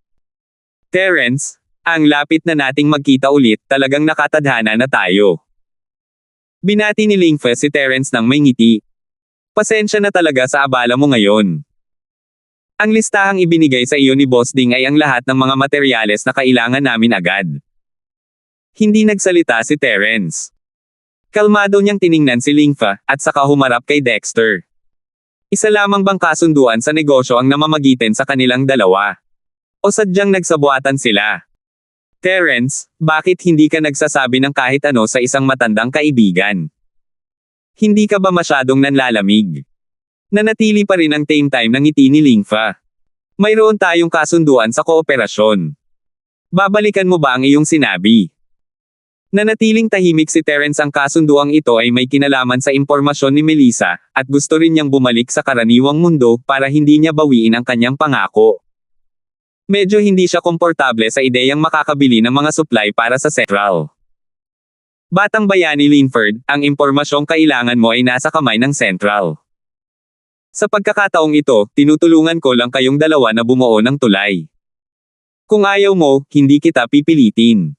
Speaker 1: Terence, ang lapit na nating magkita ulit, talagang nakatadhana na tayo. Binati ni Lingfa si Terence nang may ngiti. Pasensya na talaga sa abala mo ngayon. Ang listahang ibinigay sa iyo ni Boss Ding ay ang lahat ng mga materyales na kailangan namin agad. Hindi nagsalita si Terence. Kalmado niyang tiningnan si Lingfa, at saka humarap kay Dexter. Isa lamang bang kasunduan sa negosyo ang namamagitan sa kanilang dalawa? O sadyang nagsabuatan sila? Terence, bakit hindi ka nagsasabi ng kahit ano sa isang matandang kaibigan? Hindi ka ba masyadong nanlalamig? Nanatili pa rin ang tame time ng ngiti ni Lingfa. Mayroon tayong kasunduan sa kooperasyon. Babalikan mo ba ang iyong sinabi? Nanatiling tahimik si Terence. Ang kasunduang ito ay may kinalaman sa impormasyon ni Melissa, at gusto rin niyang bumalik sa karaniwang mundo para hindi niya bawiin ang kanyang pangako. Medyo hindi siya komportable sa ideyang makakabili ng mga supply para sa Central. Batang bayani Linford, ang impormasyong kailangan mo ay nasa kamay ng Central. Sa pagkakataong ito, tinutulungan ko lang kayong dalawa na bumuo ng tulay. Kung ayaw mo, hindi kita pipilitin.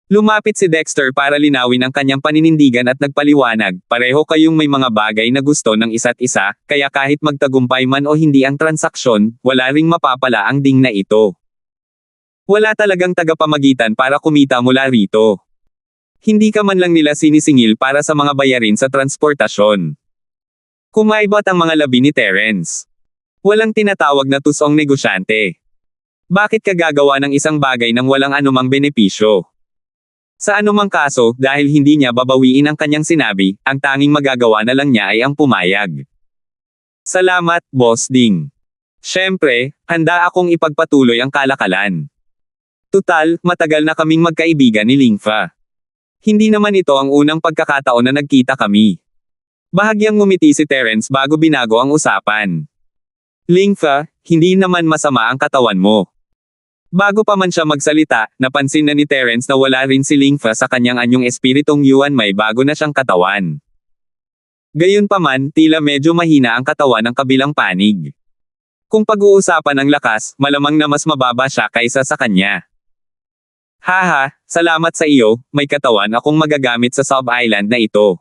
Speaker 1: Lumapit si Dexter para linawin ang kanyang paninindigan at nagpaliwanag, pareho kayong may mga bagay na gusto ng isa't isa, kaya kahit magtagumpay man o hindi ang transaksyon, wala ring mapapala ang ding na ito. Wala talagang tagapamagitan para kumita mula rito. Hindi ka man lang nila sinisingil para sa mga bayarin sa transportasyon. Kumaibot ang mga labi ni Terence. Walang tinatawag na tusong negosyante. Bakit ka gagawa ng isang bagay nang walang anumang benepisyo? Sa anumang kaso, dahil hindi niya babawiin ang kanyang sinabi, ang tanging magagawa na lang niya ay ang pumayag. Salamat, Boss Ding. Siyempre, handa akong ipagpatuloy ang kalakalan. Tutal, matagal na kaming magkaibigan ni Lingfa. Hindi naman ito ang unang pagkakataon na nagkita kami. Bahagyang ngumiti si Terence bago binago ang usapan. Lingfa, hindi naman masama ang katawan mo. Bago pa man siya magsalita, napansin na ni Terence na wala rin si Lingfa sa kanyang anyong espiritong Yuan May bago na siyang katawan. Gayunpaman, tila medyo mahina ang katawan ng kabilang panig. Kung pag-uusapan ng lakas, malamang na mas mababa siya kaysa sa kanya. Haha, salamat sa iyo, may katawan akong magagamit sa sub-island na ito.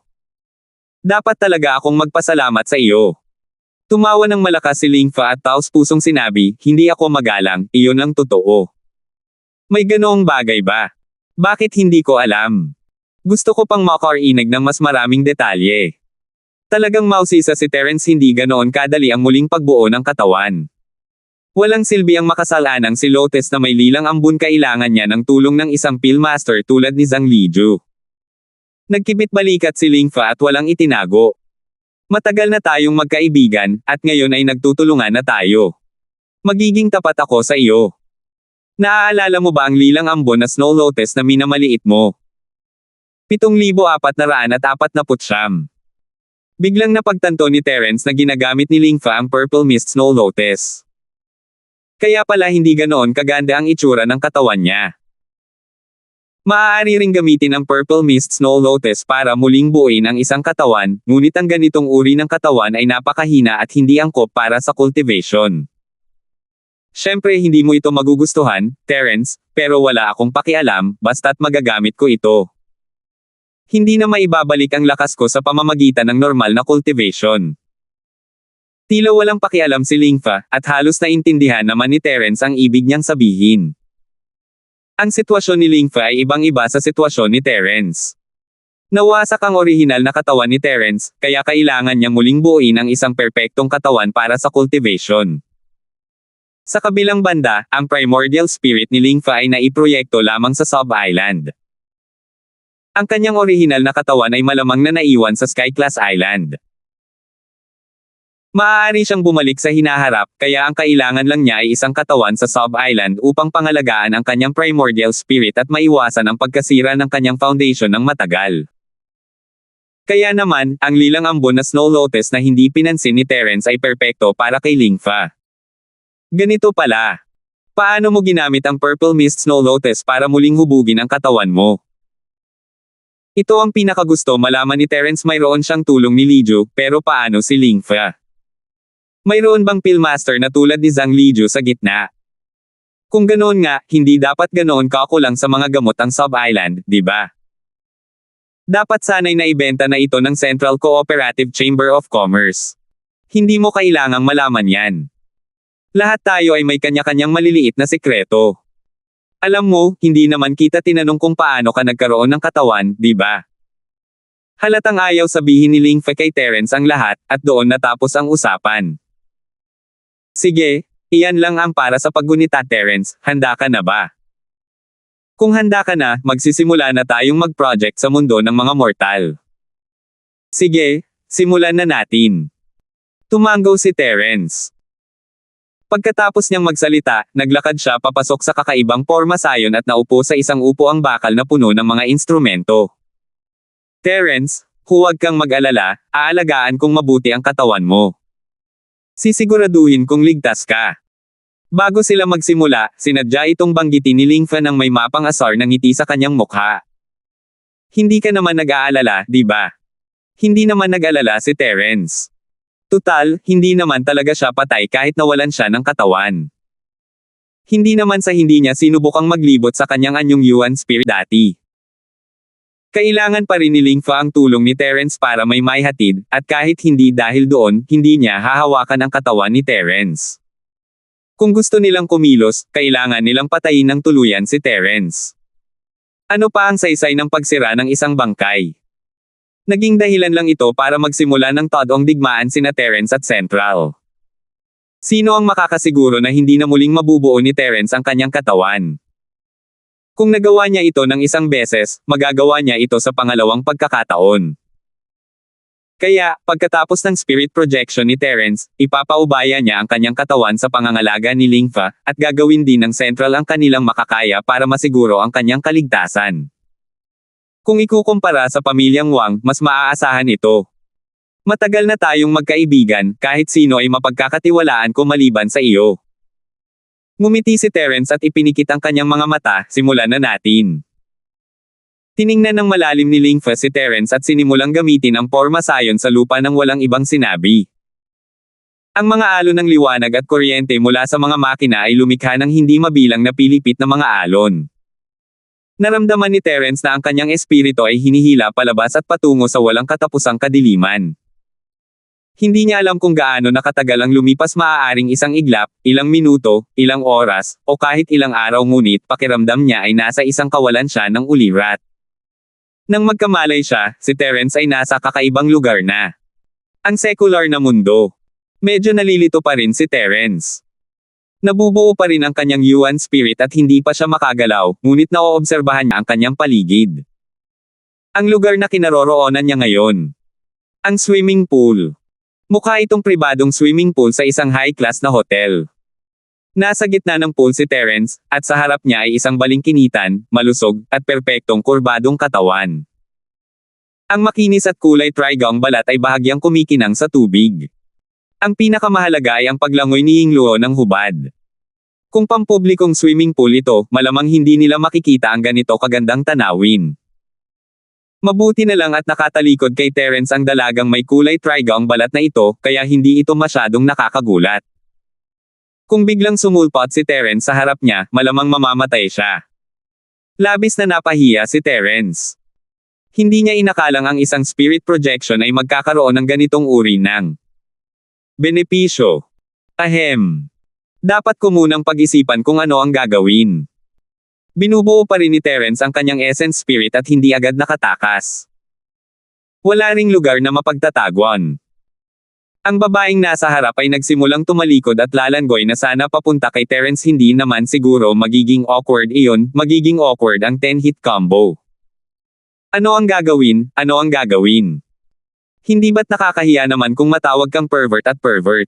Speaker 1: Dapat talaga akong magpasalamat sa iyo. Tumawa ng malakas si Lingfa at taos-pusong sinabi, hindi ako magalang, iyon ang totoo. May ganoong bagay ba? Bakit hindi ko alam? Gusto ko pang makarinig ng mas maraming detalye. Talagang mausisa si Terence, hindi ganoon kadali ang muling pagbuo ng katawan. Walang silbi ang makasalanang si Lotes na may lilang ambon, kailangan niya ng tulong ng isang pillmaster tulad ni Zhang Liju. Nagkibit balikat si Lingfa at walang itinago. Matagal na tayong magkaibigan, at ngayon ay nagtutulungan na tayo. Magiging tapat ako sa iyo. Naaalala mo ba ang lilang ambon na Snow Lotus na minamaliit mo? 7,449. Biglang napagtanto ni Terence na ginagamit ni Lingfa ang Purple Mist Snow Lotus. Kaya pala hindi ganoon kaganda ang itsura ng katawan niya. Maaari ring gamitin ang Purple Mist Snow Lotus para muling buuin ang isang katawan, ngunit ang ganitong uri ng katawan ay napakahina at hindi angkop para sa cultivation. Siyempre hindi mo ito magugustuhan, Terence, pero wala akong pakialam, basta't magagamit ko ito. Hindi na maibabalik ang lakas ko sa pamamagitan ng normal na cultivation. Tila walang pakialam si Lingfa, at halos naintindihan naman ni Terence ang ibig niyang sabihin. Ang sitwasyon ni Lingfa ay ibang-iba sa sitwasyon ni Terence. Nawasak ang orihinal na katawan ni Terence, kaya kailangan niyang muling buuin ang isang perpektong katawan para sa cultivation. Sa kabilang banda, ang primordial spirit ni Lingfa ay naiproyekto lamang sa sub-island. Ang kanyang orihinal na katawan ay malamang na naiwan sa Skyclass Island. Maaari siyang bumalik sa hinaharap, kaya ang kailangan lang niya ay isang katawan sa sub-island upang pangalagaan ang kanyang primordial spirit at maiwasan ang pagkasira ng kanyang foundation ng matagal. Kaya naman, ang lilang ambon na Snow Lotus na hindi pinansin ni Terence ay perpekto para kay Lingfa. Ganito pala. Paano mo ginamit ang Purple Mist Snow Lotus para muling hubugin ang katawan mo? Ito ang pinakagusto malaman ni Terence. Mayroon siyang tulong ni Liju, pero paano si Lingfa? Mayroon bang pillmaster na tulad ni Zhang Liju sa gitna? Kung ganoon nga, hindi dapat ganoon kakulang sa mga gamot ang sub-island, di ba? Dapat sanay na ibenta na ito ng Central Cooperative Chamber of Commerce. Hindi mo kailangang malaman yan. Lahat tayo ay may kanya-kanyang maliliit na sekreto. Alam mo, hindi naman kita tinanong kung paano ka nagkaroon ng katawan, di ba? Halatang ayaw sabihin ni Lingfa kay Terence ang lahat, at doon natapos ang usapan. Sige, iyan lang ang para sa paggunita. Terence, handa ka na ba? Kung handa ka na, magsisimula na tayong mag-project sa mundo ng mga mortal. Sige, simulan na natin. Tumango si Terence. Pagkatapos niyang magsalita, naglakad siya papasok sa kakaibang porma sayon at naupo sa isang upuang bakal na puno ng mga instrumento. Terence, huwag kang mag-alala, aalagaan kong mabuti ang katawan mo. Sisiguraduhin kong ligtas ka. Bago sila magsimula, sinadya itong banggitin ni Lingfa ng may mapang asar na ngiti sa kanyang mukha. Hindi ka naman nag-aalala, di ba? Hindi naman nag-alala si Terence. Tutal, hindi naman talaga siya patay kahit nawalan siya ng katawan. Hindi naman sa hindi niya sinubukang maglibot sa kanyang anyong Yuan spirit dati. Kailangan pa rin ni Lingfa ang tulong ni Terence para may maihatid, at kahit hindi dahil doon, hindi niya hahawakan ang katawan ni Terence. Kung gusto nilang kumilos, kailangan nilang patayin ng tuluyan si Terence. Ano pa ang saysay ng pagsira ng isang bangkay? Naging dahilan lang ito para magsimula ng todong digmaan sina Terence at Central. Sino ang makakasiguro na hindi na muling mabubuo ni Terence ang kanyang katawan? Kung nagawa niya ito ng isang beses, magagawa niya ito sa pangalawang pagkakataon. Kaya, pagkatapos ng spirit projection ni Terence, ipapaubaya niya ang kanyang katawan sa pangangalaga ni Lingfa, at gagawin din ng Central ang kanilang makakaya para masiguro ang kanyang kaligtasan. Kung ikukumpara sa pamilyang Wang, mas maaasahan ito. Matagal na tayong magkaibigan, kahit sino ay mapagkakatiwalaan ko maliban sa iyo. Ngumiti si Terence at ipinikit ang kanyang mga mata, simulan na natin. Tiningnan ng malalim ni Lingfa si Terence at sinimulang gamitin ang forma sayon sa lupa nang walang ibang sinabi. Ang mga alon ng liwanag at kuryente mula sa mga makina ay lumikha ng hindi mabilang na pilipit na mga alon. Naramdaman ni Terence na ang kanyang espiritu ay hinihila palabas at patungo sa walang katapusang kadiliman. Hindi niya alam kung gaano nakatagal ang lumipas, maaaring isang iglap, ilang minuto, ilang oras, o kahit ilang araw, ngunit pakiramdam niya ay nasa isang kawalan siya ng ulirat. Nang magkamalay siya, si Terence ay nasa kakaibang lugar na. Ang secular na mundo. Medyo nalilito pa rin si Terence. Nabubuo pa rin ang kanyang Yuan spirit at hindi pa siya makagalaw, ngunit naoobserbahan niya ang kanyang paligid. Ang lugar na kinaroroonan niya ngayon. Ang swimming pool. Mukha itong pribadong swimming pool sa isang high-class na hotel. Nasa gitna ng pool si Terence, at sa harap niya ay isang balingkinitan, malusog, at perpektong kurbadong katawan. Ang makinis at kulay trigang balat ay bahagyang kumikinang sa tubig. Ang pinakamahalaga ay ang paglangoy ni Yingluo ng hubad. Kung pampublikong swimming pool ito, malamang hindi nila makikita ang ganito kagandang tanawin. Mabuti na lang at nakatalikod kay Terence ang dalagang may kulay trigang balat na ito, kaya hindi ito masyadong nakakagulat. Kung biglang sumulpot si Terence sa harap niya, malamang mamamatay siya. Labis na napahiya si Terence. Hindi niya inakalang ang isang spirit projection ay magkakaroon ng ganitong uri ng benepisyo. Ahem. Dapat ko munang pag-isipan kung ano ang gagawin. Binubuo pa rin ni Terence ang kanyang essence spirit at hindi agad nakatakas. Wala ring lugar na mapagtatagwan. Ang babaeng nasa harap ay nagsimulang tumalikod at lalanggoy na sana papunta kay Terence, hindi naman siguro magiging awkward iyon, magiging awkward ang 10-hit combo. Ano ang gagawin? Ano ang gagawin? Hindi ba't nakakahiya naman kung matawag kang pervert at pervert?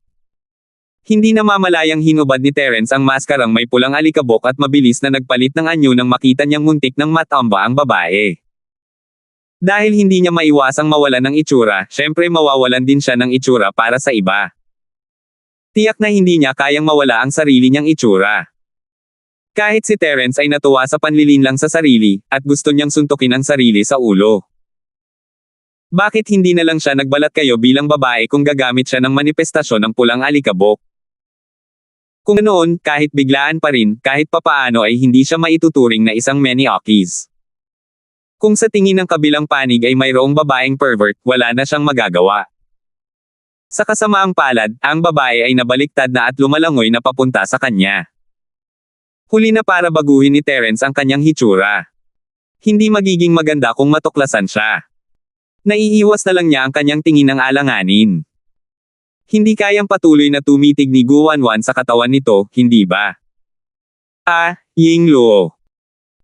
Speaker 1: Hindi namamalayang hinubad ni Terence ang maskarang may pulang alikabok at mabilis na nagpalit ng anyo nang makita niyang muntik ng matamba ang babae. Dahil hindi niya maiwasang mawalan ng itsura, syempre mawawalan din siya ng itsura para sa iba. Tiyak na hindi niya kayang mawala ang sarili niyang itsura. Kahit si Terence ay natuwa sa panlilinlang sa sarili, at gusto niyang suntukin ang sarili sa ulo. Bakit hindi na lang siya nagbalat kayo bilang babae kung gagamit siya ng manifestasyon ng pulang alikabok? Kung noon, kahit biglaan pa rin, kahit papaano ay hindi siya maituturing na isang Maniokis. Kung sa tingin ng kabilang panig ay mayroong babaeng pervert, wala na siyang magagawa. Sa kasamaang palad, ang babae ay nabaliktad na at lumalangoy na papunta sa kanya. Huli na para baguhin ni Terence ang kanyang hitsura. Hindi magiging maganda kung matuklasan siya. Naiiwas na lang niya ang kanyang tingin ng alanganin. Hindi kayang patuloy na tumitig ni Guanwan sa katawan nito, hindi ba? Yingluo.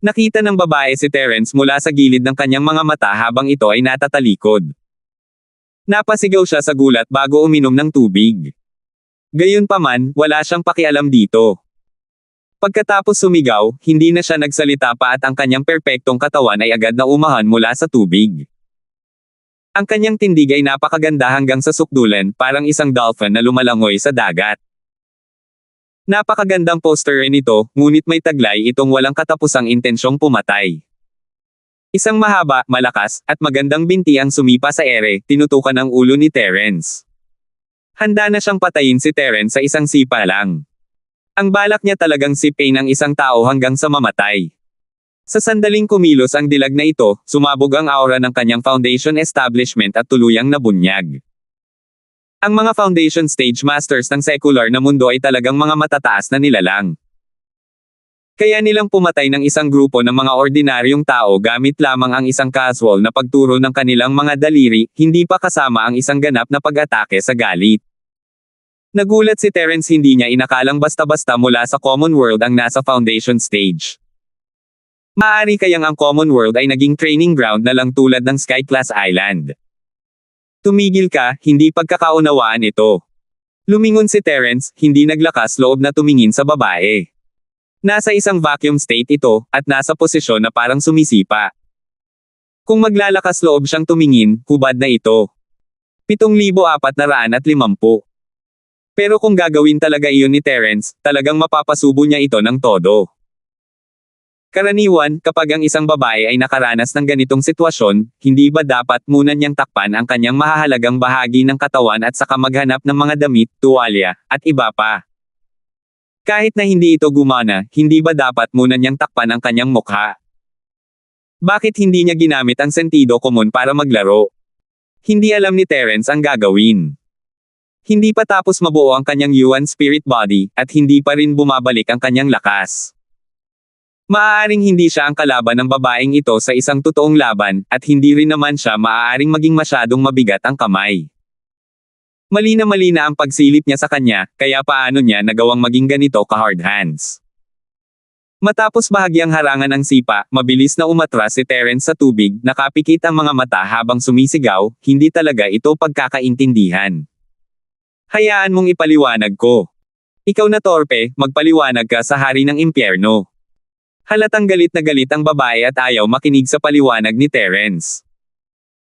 Speaker 1: Nakita ng babae si Terence mula sa gilid ng kanyang mga mata habang ito ay natatalikod. Napasigaw siya sa gulat bago uminom ng tubig. Gayunpaman, wala siyang pakialam dito. Pagkatapos sumigaw, hindi na siya nagsalita pa at ang kanyang perpektong katawan ay agad na umahan mula sa tubig. Ang kanyang tindig ay napakaganda hanggang sa sukdulan, parang isang dolphin na lumalangoy sa dagat. Napakagandang poster nito, ngunit may taglay itong walang katapusang intensyong pumatay. Isang mahaba, malakas, at magandang binti ang sumipa sa ere, tinutukan ang ulo ni Terence. Handa na siyang patayin si Terence sa isang sipa lang. Ang balak niya talagang sipin ang isang tao hanggang sa mamatay. Sa sandaling kumilos ang dilag na ito, sumabog ang aura ng kanyang foundation establishment at tuluyang nabunyag. Ang mga foundation stage masters ng secular na mundo ay talagang mga matataas na nilalang. Kaya nilang pumatay ng isang grupo ng mga ordinaryong tao gamit lamang ang isang casual na pagturo ng kanilang mga daliri, hindi pa kasama ang isang ganap na pag-atake sa galit. Nagulat si Terence, hindi niya inakalang basta-basta mula sa common world ang nasa foundation stage. Maaari kayang ang common world ay naging training ground na lang tulad ng Sky Class Island. Tumigil ka, hindi pagkakaunawaan ito. Lumingon si Terence, hindi naglakas loob na tumingin sa babae. Nasa isang vacuum state ito, at nasa posisyon na parang sumisipa. Kung maglalakas loob siyang tumingin, hubad na ito. 7,450. Pero kung gagawin talaga iyon ni Terence, talagang mapapasubo niya ito ng todo. Karaniwan, kapag ang isang babae ay nakaranas ng ganitong sitwasyon, hindi ba dapat muna niyang takpan ang kanyang mahahalagang bahagi ng katawan at saka maghanap ng mga damit, tuwalya, at iba pa? Kahit na hindi ito gumana, hindi ba dapat muna niyang takpan ang kanyang mukha? Bakit hindi niya ginamit ang sentido komon para maglaro? Hindi alam ni Terence ang gagawin. Hindi pa tapos mabuo ang kanyang Yuan spirit body, at hindi pa rin bumabalik ang kanyang lakas. Maaaring hindi siya ang kalaban ng babaeng ito sa isang totoong laban, at hindi rin naman siya maaaring maging masyadong mabigat ang kamay. Mali na ang pagsilip niya sa kanya, kaya paano niya nagawang maging ganito ka-hard hands. Matapos bahagyang harangan ng sipa, mabilis na umatras si Terence sa tubig, nakapikit ang mga mata habang sumisigaw, hindi talaga ito pagkakaintindihan. Hayaan mong ipaliwanag ko. Ikaw na torpe, magpaliwanag ka sa hari ng impyerno. Halatang galit na galit ang babae at ayaw makinig sa paliwanag ni Terence.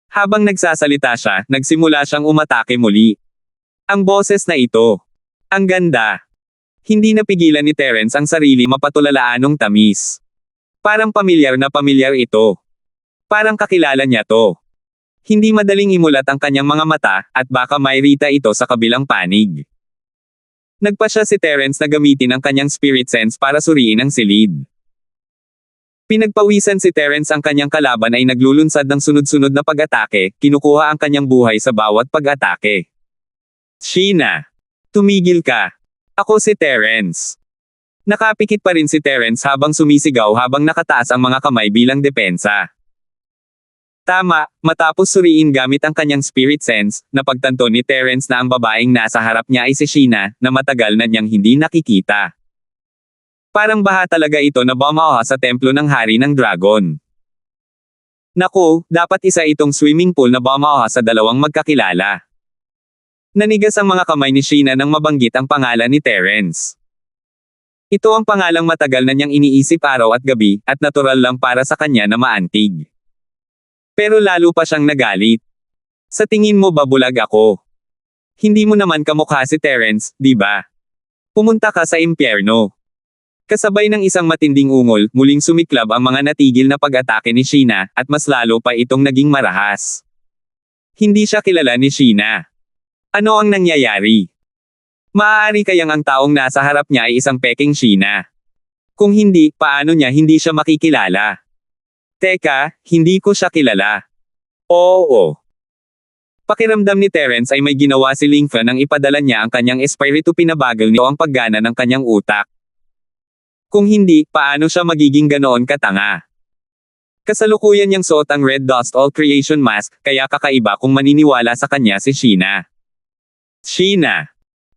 Speaker 1: Habang nagsasalita siya, nagsimula siyang umatake muli. Ang boses na ito. Ang ganda. Hindi napigilan ni Terence ang sarili mapatulalaanong tamis. Parang pamilyar na pamilyar ito. Parang kakilala niya to. Hindi madaling imulat ang kanyang mga mata, at baka may rita ito sa kabilang panig. Nagpasya si Terence na gamitin ang kanyang spirit sense para suriin ang silid. Pinagpawisan si Terence, ang kanyang kalaban ay naglulunsad ng sunod-sunod na pag-atake, kinukuha ang kanyang buhay sa bawat pag-atake. Sheena! Tumigil ka! Ako si Terence. Nakapikit pa rin si Terence habang sumisigaw habang nakataas ang mga kamay bilang depensa. Tama, matapos suriin gamit ang kanyang spirit sense, napagtanto ni Terence na ang babaeng nasa harap niya ay si Sheena, na matagal na niyang hindi nakikita. Parang baha talaga ito na bumaha sa templo ng hari ng dragon. Naku, dapat isa itong swimming pool na bumaha sa dalawang magkakilala. Nanigas ang mga kamay ni Sheena nang mabanggit ang pangalan ni Terence. Ito ang pangalang matagal na niyang iniisip araw at gabi, at natural lang para sa kanya na maantig. Pero lalo pa siyang nagalit. Sa tingin mo ba bulag ako? Hindi mo naman kamukha si Terence, di ba? Pumunta ka sa impyerno. Kasabay ng isang matinding ungol, muling sumiklab ang mga natigil na pag-atake ni Sheena, at mas lalo pa itong naging marahas. Hindi siya kilala ni Sheena. Ano ang nangyayari? Maaari kayang ang taong nasa harap niya ay isang peking Sheena. Kung hindi, paano niya hindi siya makikilala? Teka, hindi ko siya kilala. Oo. Pakiramdam ni Terence ay may ginawa si Lingfa nang ipadala niya ang kanyang espiritu, pinabagal nito ang paggana ng kanyang utak. Kung hindi, paano siya magiging ganoon katanga? Kasalukuyan niyang suot ang Red Dust All Creation Mask, kaya kakaiba kung maniniwala sa kanya si Sheena. Sheena!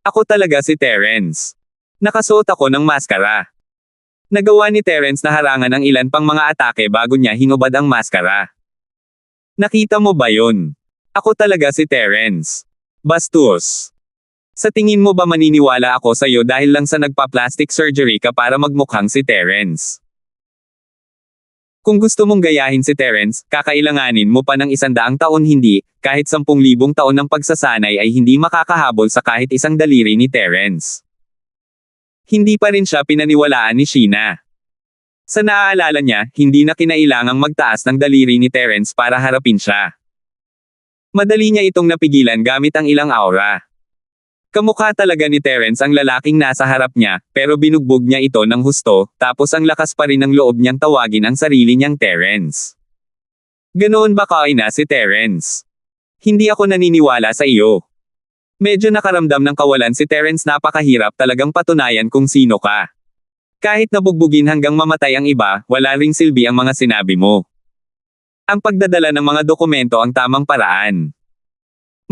Speaker 1: Ako talaga si Terence. Nakasuot ako ng maskara. Nagawa ni Terence na harangan ang ilan pang mga atake bago niya hinubad ang maskara. Nakita mo ba yun? Ako talaga si Terence. Bastos. Sa tingin mo ba maniniwala ako sa iyo dahil lang sa nagpa-plastic surgery ka para magmukhang si Terence? Kung gusto mong gayahin si Terence, kakailanganin mo pa ng 100 taon, hindi, kahit 10,000 taon ng pagsasanay ay hindi makakahabol sa kahit isang daliri ni Terence. Hindi pa rin siya pinaniwalaan ni Sheena. Sa naaalala niya, hindi na kinailangang magtaas ng daliri ni Terence para harapin siya. Madali niya itong napigilan gamit ang ilang aura. Kamukha talaga ni Terence ang lalaking nasa harap niya, pero binugbog niya ito ng husto, tapos ang lakas pa rin ng loob niyang tawagin ang sarili niyang Terence. Ganoon ba kaina si Terence? Hindi ako naniniwala sa iyo. Medyo nakaramdam ng kawalan si Terence, napakahirap talagang patunayan kung sino ka. Kahit nabugbugin hanggang mamatay ang iba, wala ring silbi ang mga sinabi mo. Ang pagdadala ng mga dokumento ang tamang paraan.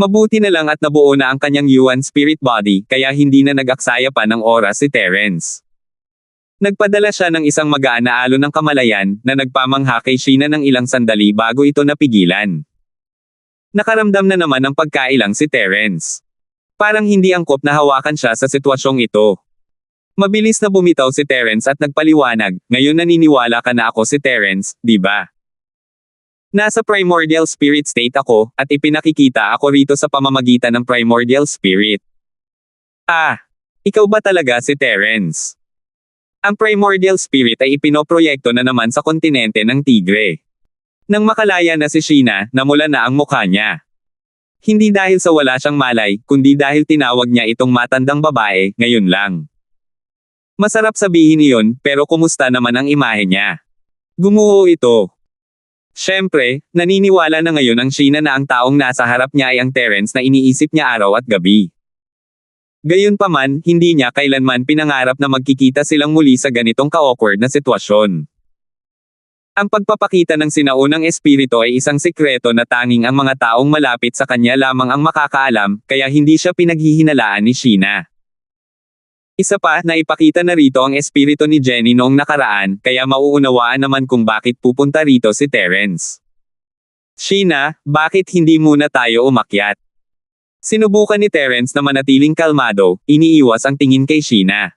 Speaker 1: Mabuti na lang at nabuo na ang kanyang Yuan spirit body, kaya hindi na nag-aksaya pa ng oras si Terence. Nagpadala siya ng isang magaan na alon ng kamalayan, na nagpamangha kay Sheena ng ilang sandali bago ito napigilan. Nakaramdam na naman ng pagkailang si Terence. Parang hindi angkop na hawakan siya sa sitwasyong ito. Mabilis na bumitaw si Terence at nagpaliwanag, ngayon naniniwala ka na ako si Terence, di ba? Nasa primordial spirit state ako, at ipinakikita ako rito sa pamamagitan ng primordial spirit. Ah, ikaw ba talaga si Terence? Ang primordial spirit ay ipinoproyekto na naman sa kontinente ng Tigre. Nang makalaya na si Sheena, namula na ang mukha niya. Hindi dahil sa wala siyang malay, kundi dahil tinawag niya itong matandang babae, ngayon lang. Masarap sabihin iyon, pero kumusta naman ang imahe niya? Gumuho ito. Siyempre, naniniwala na ngayon ang Sheena na ang taong nasa harap niya ay ang Terence na iniisip niya araw at gabi. Gayunpaman, hindi niya kailanman pinangarap na magkikita silang muli sa ganitong ka-awkward na sitwasyon. Ang pagpapakita ng sinaunang espiritu ay isang sikreto na tanging ang mga taong malapit sa kanya lamang ang makakaalam, kaya hindi siya pinaghihinalaan ni Sheena. Isa pa, naipakita na rito ang espiritu ni Jenny noong nakaraan, kaya mauunawaan naman kung bakit pupunta rito si Terence. Sheena, bakit hindi muna tayo umakyat? Sinubukan ni Terence na manatiling kalmado, iniiwas ang tingin kay Sheena.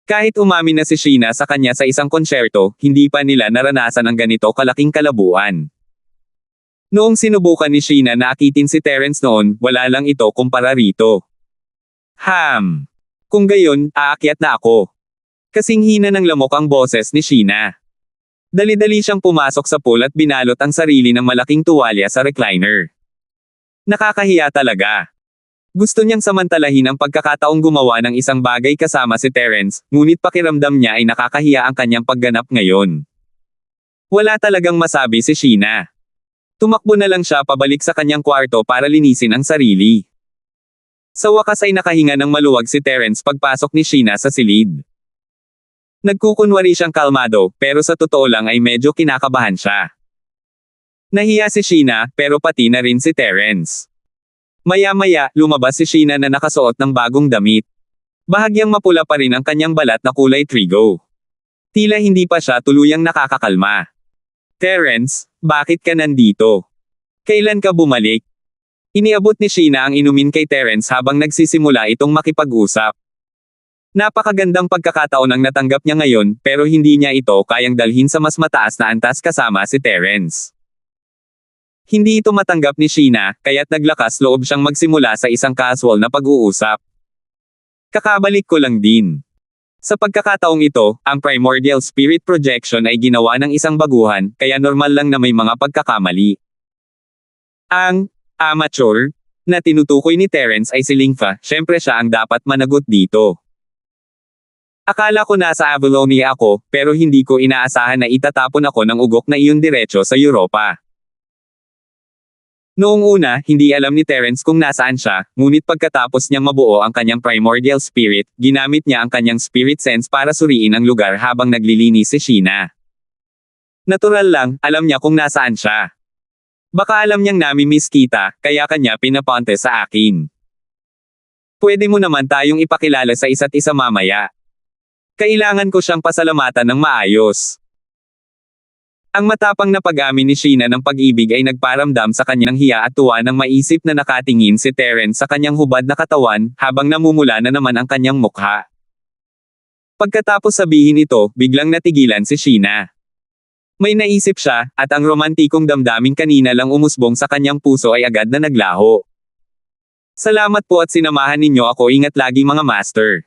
Speaker 1: Kahit umamin na si Sheena sa kanya sa isang konsyerto, hindi pa nila naranasan ang ganito kalaking kalabuan. Noong sinubukan ni Sheena na akitin si Terence noon, wala lang ito kumpara rito. Kung gayon, aakyat na ako. Kasing hina ng lamok ang boses ni Sheena. Dali-dali siyang pumasok sa pool at binalot ang sarili ng malaking tuwalya sa recliner. Nakakahiya talaga. Gusto niyang samantalahin ang pagkakataong gumawa ng isang bagay kasama si Terence, ngunit pakiramdam niya ay nakakahiya ang kanyang pagganap ngayon. Wala talagang masabi si Sheena. Tumakbo na lang siya pabalik sa kanyang kwarto para linisin ang sarili. Sa wakas ay nakahinga ng maluwag si Terence pagpasok ni Sheena sa silid. Nagkukunwari siyang kalmado, pero sa totoo lang ay medyo kinakabahan siya. Nahiya si Sheena, pero pati na rin si Terence. Maya-maya, lumabas si Sheena na nakasuot ng bagong damit. Bahagyang mapula pa rin ang kanyang balat na kulay trigo. Tila hindi pa siya tuluyang nakakakalma. Terence, bakit ka nandito? Kailan ka bumalik? Iniabot ni Sheena ang inumin kay Terence habang nagsisimula itong makipag-usap. Napakagandang pagkakataon ang natanggap niya ngayon, pero hindi niya ito kayang dalhin sa mas mataas na antas kasama si Terence. Hindi ito matanggap ni Sheena, kaya't naglakas loob siyang magsimula sa isang casual na pag-uusap. Kakabalik ko lang din. Sa pagkakataong ito, ang primordial spirit projection ay ginawa ng isang baguhan, kaya normal lang na may mga pagkakamali. Ang amateur na tinutukoy ni Terence ay si Lingfa, syempre siya ang dapat managot dito. Akala ko nasa Avalonia ako, pero hindi ko inaasahan na itatapon ako ng ugok na iyon diretso sa Europa. Noong una, hindi alam ni Terence kung nasaan siya, ngunit pagkatapos niyang mabuo ang kanyang primordial spirit, ginamit niya ang kanyang spirit sense para suriin ang lugar habang naglilinis si Sheena. Natural lang, alam niya kung nasaan siya. Baka alam niyang nami-miss kita, kaya kanya pinapunte sa akin. Pwede mo naman tayong ipakilala sa isa't isa mamaya. Kailangan ko siyang pasalamatan ng maayos. Ang matapang na pag-amin ni Sheena ng pag-ibig ay nagparamdam sa kanya ng hiya at tuwa nang maisip na nakatingin si Terence sa kanyang hubad na katawan, habang namumula na naman ang kanyang mukha. Pagkatapos sabihin ito, biglang natigilan si Sheena. May naisip siya, at ang romantikong damdaming kanina lang umusbong sa kanyang puso ay agad na naglaho. Salamat po at sinamahan ninyo ako, ingat lagi mga master.